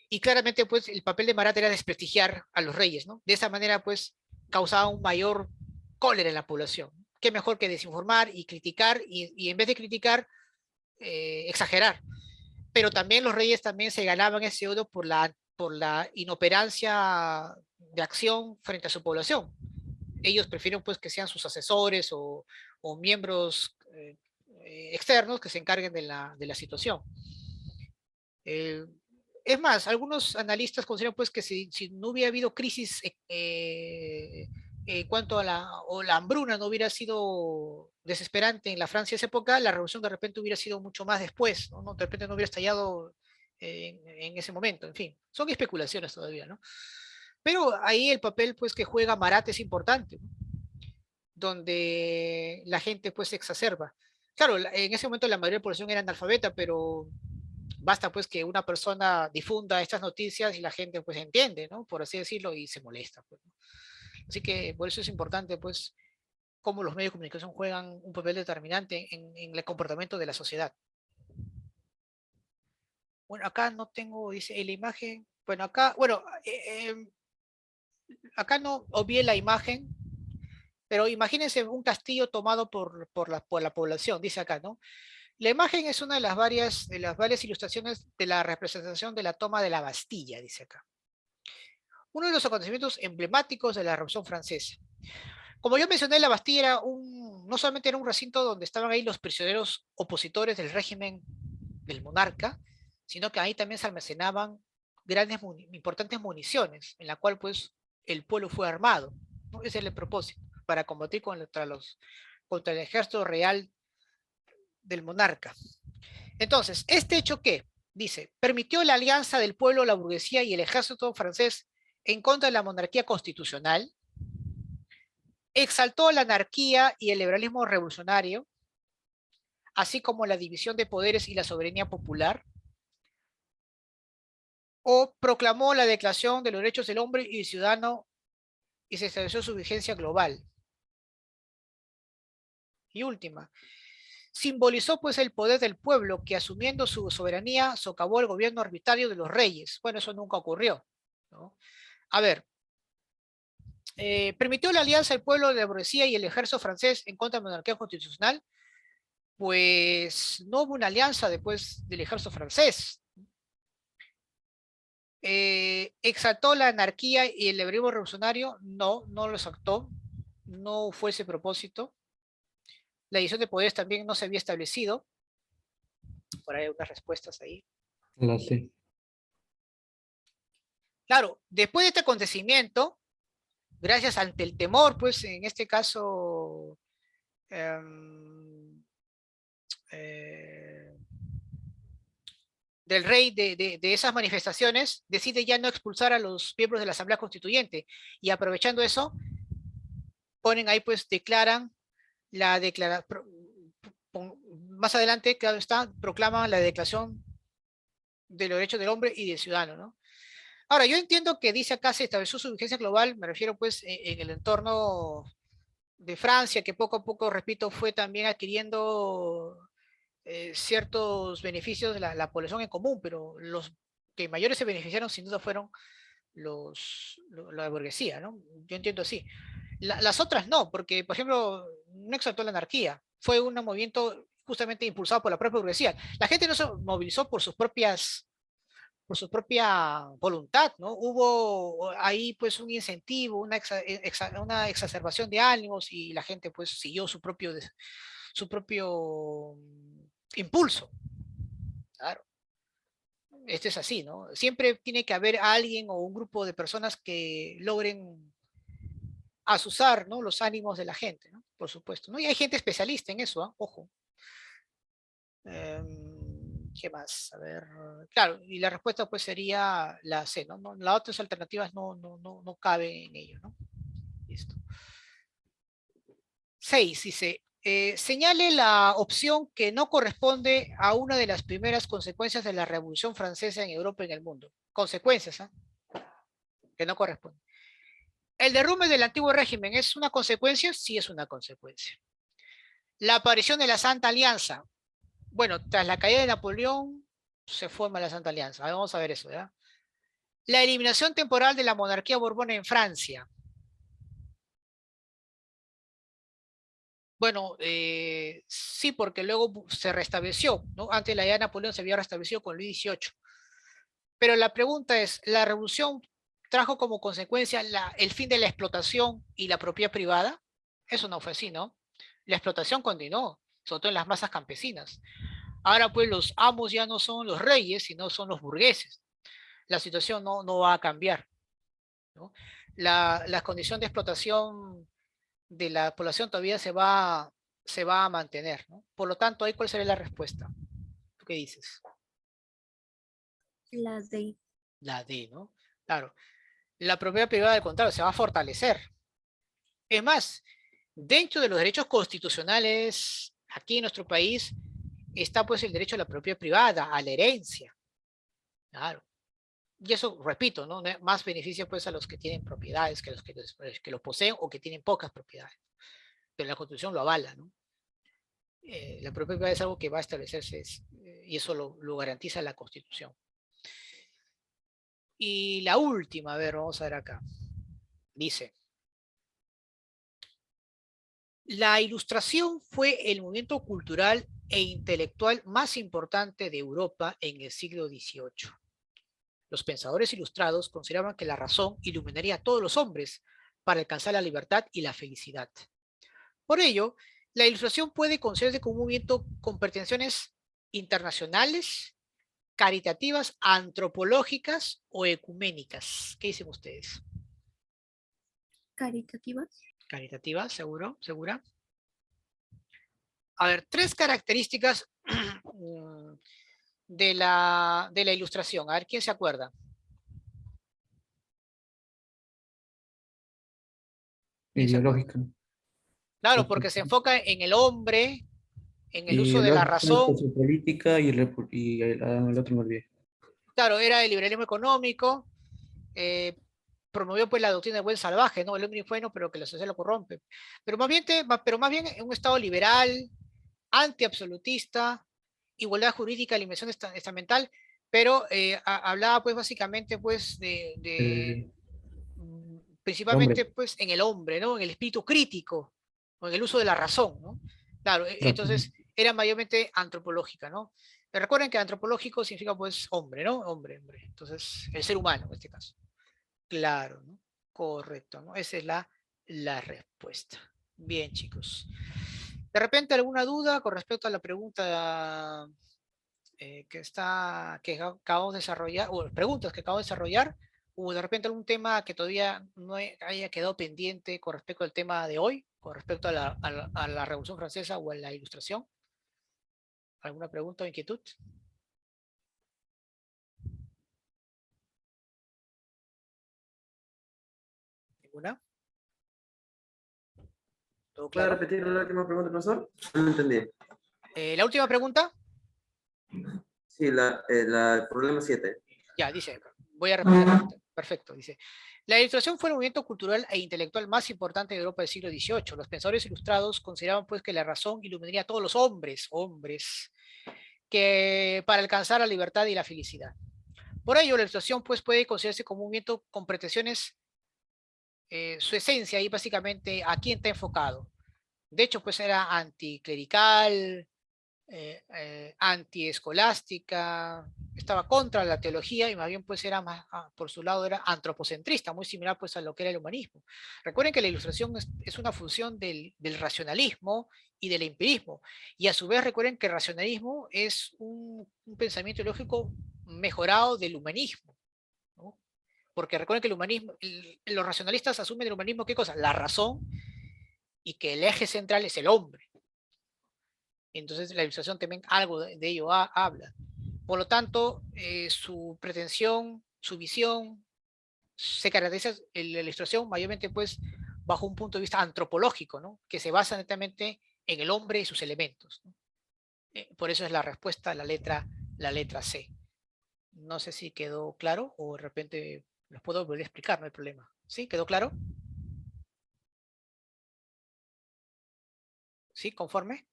Y claramente, pues, el papel de Marat era desprestigiar a los reyes, ¿no? De esa manera, pues, causaba un mayor cólera en la población. Qué mejor que desinformar y criticar, y en vez de criticar, exagerar. Pero también los reyes también se ganaban ese odio por la inoperancia de acción frente a su población. Ellos prefieren, pues, que sean sus asesores o miembros externos que se encarguen de la situación. Es más, algunos analistas consideran pues que si no hubiera habido crisis en cuanto a la hambruna no hubiera sido desesperante en la Francia de esa época, la revolución de repente hubiera sido mucho más después, ¿no? De repente no hubiera estallado en ese momento, en fin, son especulaciones todavía, ¿no? Pero ahí el papel pues que juega Marat es importante, ¿no? Donde la gente pues se exacerba. Claro, en ese momento la mayoría de la población era analfabeta, pero basta pues que una persona difunda estas noticias y la gente pues entiende, ¿no? Por así decirlo, y se molesta, pues, ¿no? Así que por eso es importante pues cómo los medios de comunicación juegan un papel determinante en el comportamiento de la sociedad. Bueno, acá no tengo, dice, la imagen, bueno, acá, bueno, acá no obvié la imagen, pero imagínense un castillo tomado por la población, dice acá, ¿no? La imagen es una de las varias ilustraciones de la representación de la toma de la Bastilla, dice acá. Uno de los acontecimientos emblemáticos de la Revolución Francesa. Como yo mencioné, la Bastilla era no solamente era un recinto donde estaban ahí los prisioneros opositores del régimen del monarca, sino que ahí también se almacenaban importantes municiones, en la cual pues el pueblo fue armado, ¿no? Ese es el propósito, para combatir contra el ejército real del monarca. Entonces, ¿este hecho qué? Dice, permitió la alianza del pueblo, la burguesía y el ejército francés en contra de la monarquía constitucional, exaltó la anarquía y el liberalismo revolucionario, así como la división de poderes y la soberanía popular, o proclamó la Declaración de los Derechos del Hombre y del Ciudadano y se estableció su vigencia global. Y última, simbolizó pues el poder del pueblo que asumiendo su soberanía socavó el gobierno arbitrario de los reyes. Bueno, eso nunca ocurrió, ¿no? A ver, permitió la alianza del pueblo de la burguesía y el ejército francés en contra de la monarquía constitucional. pues no hubo una alianza después del ejército francés. ¿Exaltó la anarquía y el liberalismo revolucionario? No, no lo exaltó. No fue ese propósito. La división de poderes también no se había establecido. Por ahí hay unas respuestas ahí. La C. Claro, después de este acontecimiento, gracias ante el temor, pues en este caso, del rey de esas manifestaciones, decide ya no expulsar a los miembros de la Asamblea Constituyente y aprovechando eso, ponen ahí, pues declaran la declaración, más adelante, claro está, proclaman la Declaración de los Derechos del Hombre y del Ciudadano, ¿no? Ahora, yo entiendo que dice acá se estableció su vigencia global, me refiero pues en el entorno de Francia, que poco a poco, repito, fue también adquiriendo ciertos beneficios de la población en común, pero los que mayores se beneficiaron sin duda fueron la burguesía, ¿no? Yo entiendo así. Las otras no, porque, por ejemplo, no exaltó la anarquía, fue un movimiento justamente impulsado por la propia burguesía. La gente no se movilizó por su propia voluntad, ¿no? Hubo ahí pues un incentivo, una exacerbación de ánimos y la gente pues siguió su propio impulso. Claro. Esto es así, ¿no? Siempre tiene que haber alguien o un grupo de personas que logren azuzar, ¿no? Los ánimos de la gente, ¿no? Por supuesto, ¿no? Y hay gente especialista en eso, ¿eh? Ojo. ¿Qué más? A ver, claro, y la respuesta pues sería la C, ¿no? Las otras alternativas no caben en ello, ¿no? Listo. 6 dice, señale la opción que no corresponde a una de las primeras consecuencias de la Revolución Francesa en Europa y en el mundo. Consecuencias, ¿eh? Que no corresponde. ¿El derrumbe del antiguo régimen es una consecuencia? Sí, es una consecuencia. La aparición de la Santa Alianza. Bueno, tras la caída de Napoleón, se forma la Santa Alianza. Vamos a ver eso, ¿verdad? La eliminación temporal de la monarquía borbona en Francia. Bueno, sí, porque luego se restableció, ¿no? Antes de la caída de Napoleón se había restablecido con Luis XVIII. Pero la pregunta es, ¿la revolución trajo como consecuencia el fin de la explotación y la propiedad privada? Eso no fue así, ¿no? La explotación continuó, sobre todo en las masas campesinas. Ahora pues los amos ya no son los reyes, sino son los burgueses. La situación no va a cambiar, ¿no? La condición de explotación de la población todavía se va a mantener, ¿no? Por lo tanto, ¿ahí cuál sería la respuesta? ¿Tú qué dices? La D. La D, ¿no? Claro. La propiedad privada, al contrario, se va a fortalecer. Es más, dentro de los derechos constitucionales aquí en nuestro país está pues el derecho a la propiedad privada, a la herencia. Claro. Y eso, repito, ¿no? Más beneficia pues a los que tienen propiedades que a los que los poseen o que tienen pocas propiedades. Pero la Constitución lo avala, ¿no? La propiedad privada es algo que va a establecerse y eso lo garantiza la Constitución. Y la última, a ver, vamos a ver acá. Dice, la Ilustración fue el movimiento cultural e intelectual más importante de Europa en el siglo XVIII. Los pensadores ilustrados consideraban que la razón iluminaría a todos los hombres para alcanzar la libertad y la felicidad. Por ello, la Ilustración puede considerarse como un movimiento con pretensiones internacionales, caritativas, antropológicas o ecuménicas. ¿Qué dicen ustedes? Caritativas. Caritativas, seguro, segura. A ver, 3 características de la Ilustración. A ver, ¿quién se acuerda? Ideológica. Claro, porque se enfoca en el hombre, en el uso de la Ideológica, razón. sociopolítica y el otro me olvidé. Claro, era el liberalismo económico, promovió pues la doctrina del buen salvaje, ¿no? El hombre es bueno, pero que la sociedad lo corrompe. Pero más bien en un estado liberal, antiabsolutista, igualdad jurídica, eliminación estamental, pero hablaba pues básicamente pues principalmente Hombre. pues en el hombre, ¿no? En el espíritu crítico, o en el uso de la razón, ¿no? Claro, entonces era mayormente antropológica, ¿no? Pero recuerden que antropológico significa pues hombre, ¿no? Hombre, hombre. Entonces, el ser humano en este caso. Claro, ¿no? Correcto, ¿no? Esa es la respuesta. Bien, chicos. ¿De repente alguna duda con respecto a la pregunta que acabo de desarrollar, o preguntas que acabo de desarrollar, o de repente algún tema que todavía no haya quedado pendiente con respecto al tema de hoy, con respecto a la Revolución Francesa o a la Ilustración? ¿Alguna pregunta o inquietud? ¿Ninguna? ¿Todo ¿Puede claro? repetir la última pregunta, profesor? No entendí. La última pregunta, Sí, el problema 7. ya, dice, voy a repetir la pregunta. Perfecto, dice. La Ilustración fue el movimiento cultural e intelectual más importante de Europa del siglo XVIII. Los pensadores ilustrados consideraban pues que la razón iluminaría a todos los hombres, que para alcanzar la libertad y la felicidad. Por ello, la Ilustración pues puede considerarse como un movimiento con pretensiones, su esencia y básicamente a quién está enfocado. De hecho, pues era anticlerical, antiescolástica, estaba contra la teología y más bien pues era más, por su lado era antropocentrista, muy similar pues a lo que era el humanismo. Recuerden que la Ilustración es una función del racionalismo y del empirismo, y a su vez recuerden que el racionalismo es un pensamiento lógico mejorado del humanismo, ¿no? Porque recuerden que el humanismo, los racionalistas asumen el humanismo, ¿qué cosa? La razón, y que el eje central es el hombre. Entonces la Ilustración también algo de ello habla. Por lo tanto, su pretensión, su visión, se caracteriza en la Ilustración mayormente pues bajo un punto de vista antropológico, ¿no? Que se basa netamente en el hombre y sus elementos, ¿no? Por eso es la respuesta, la letra C. No sé si quedó claro o de repente los puedo volver a explicar, no hay problema. ¿Sí? ¿Quedó claro? ¿Sí? ¿Conforme?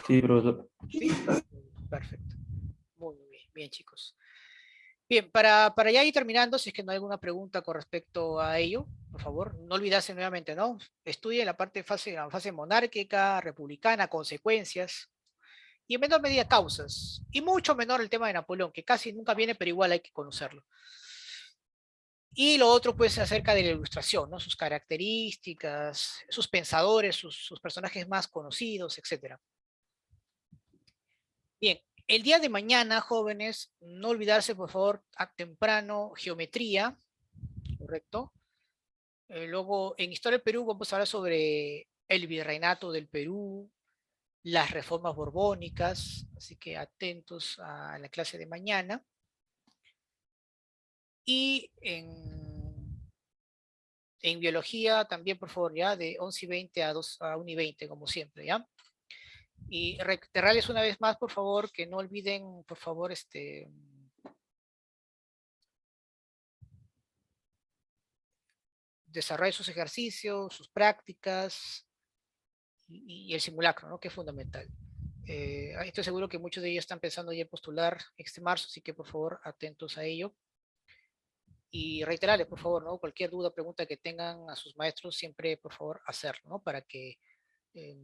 Sí, profesor. ¿Sí? Perfecto. Muy bien, bien chicos. Bien, para ya ir terminando, si es que no hay alguna pregunta con respecto a ello, por favor, no olvidarse nuevamente, ¿no? Estudie la fase monárquica, republicana, consecuencias, y en menor medida causas, y mucho menor el tema de Napoleón, que casi nunca viene, pero igual hay que conocerlo. Y lo otro, pues, acerca de la ilustración, ¿no? Sus características, sus pensadores, sus personajes más conocidos, etcétera. Bien, el día de mañana, jóvenes, no olvidarse, por favor, a temprano, geometría, ¿correcto? Luego, en Historia del Perú vamos a hablar sobre el virreinato del Perú, las reformas borbónicas, así que atentos a la clase de mañana. Y en biología también, por favor, ya de 11:20 a 1:20, como siempre, ¿ya? Y reiterarles una vez más, por favor, que no olviden, por favor, desarrollar sus ejercicios, sus prácticas y el simulacro, ¿no? Que es fundamental. Estoy seguro que muchos de ellos están pensando ya en postular este marzo, así que por favor atentos a ello. Y reiterarles, por favor, ¿no? Cualquier duda, pregunta que tengan a sus maestros, siempre por favor hacerlo, ¿no? Para que eh,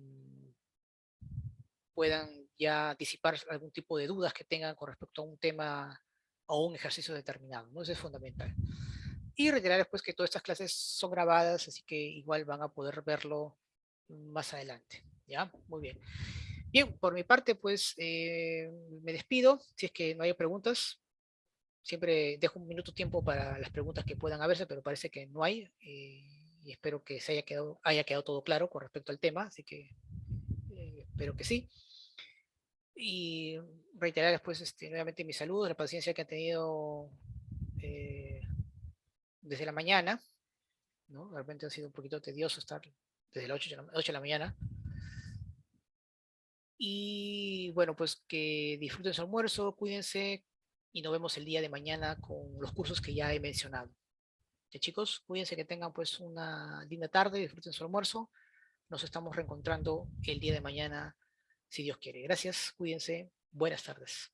puedan ya disipar algún tipo de dudas que tengan con respecto a un tema o un ejercicio determinado, ¿no? Eso es fundamental. Y reiterar después que todas estas clases son grabadas, así que igual van a poder verlo más adelante. ¿Ya? Muy bien. Bien, por mi parte, pues me despido. Si es que no hay preguntas, siempre dejo un minuto tiempo para las preguntas que puedan haberse, pero parece que no hay. Y espero que haya quedado todo claro con respecto al tema, así que espero que sí. Y reiterar después nuevamente mi saludo, la paciencia que han tenido eh, desde la mañana, ¿no? De repente ha sido un poquito tedioso estar desde las 8 de la mañana. Y bueno, pues que disfruten su almuerzo, cuídense y nos vemos el día de mañana con los cursos que ya he mencionado. Ya, chicos, cuídense, que tengan pues una linda tarde, disfruten su almuerzo. Nos estamos reencontrando el día de mañana, si Dios quiere. Gracias, cuídense, buenas tardes.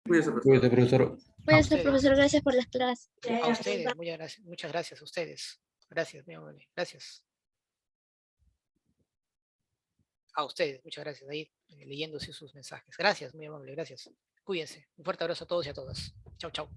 Cuídese, profesor. Cuídate, profesor. A Pues, ustedes, profesor, gracias por las clases. a ustedes, muchas gracias a ustedes. Gracias, muy amable. Gracias. A ustedes, muchas gracias. Ahí leyendo sí, sus mensajes. Gracias, muy amable, gracias. Cuídense. Un fuerte abrazo a todos y a todas. Chau, chau.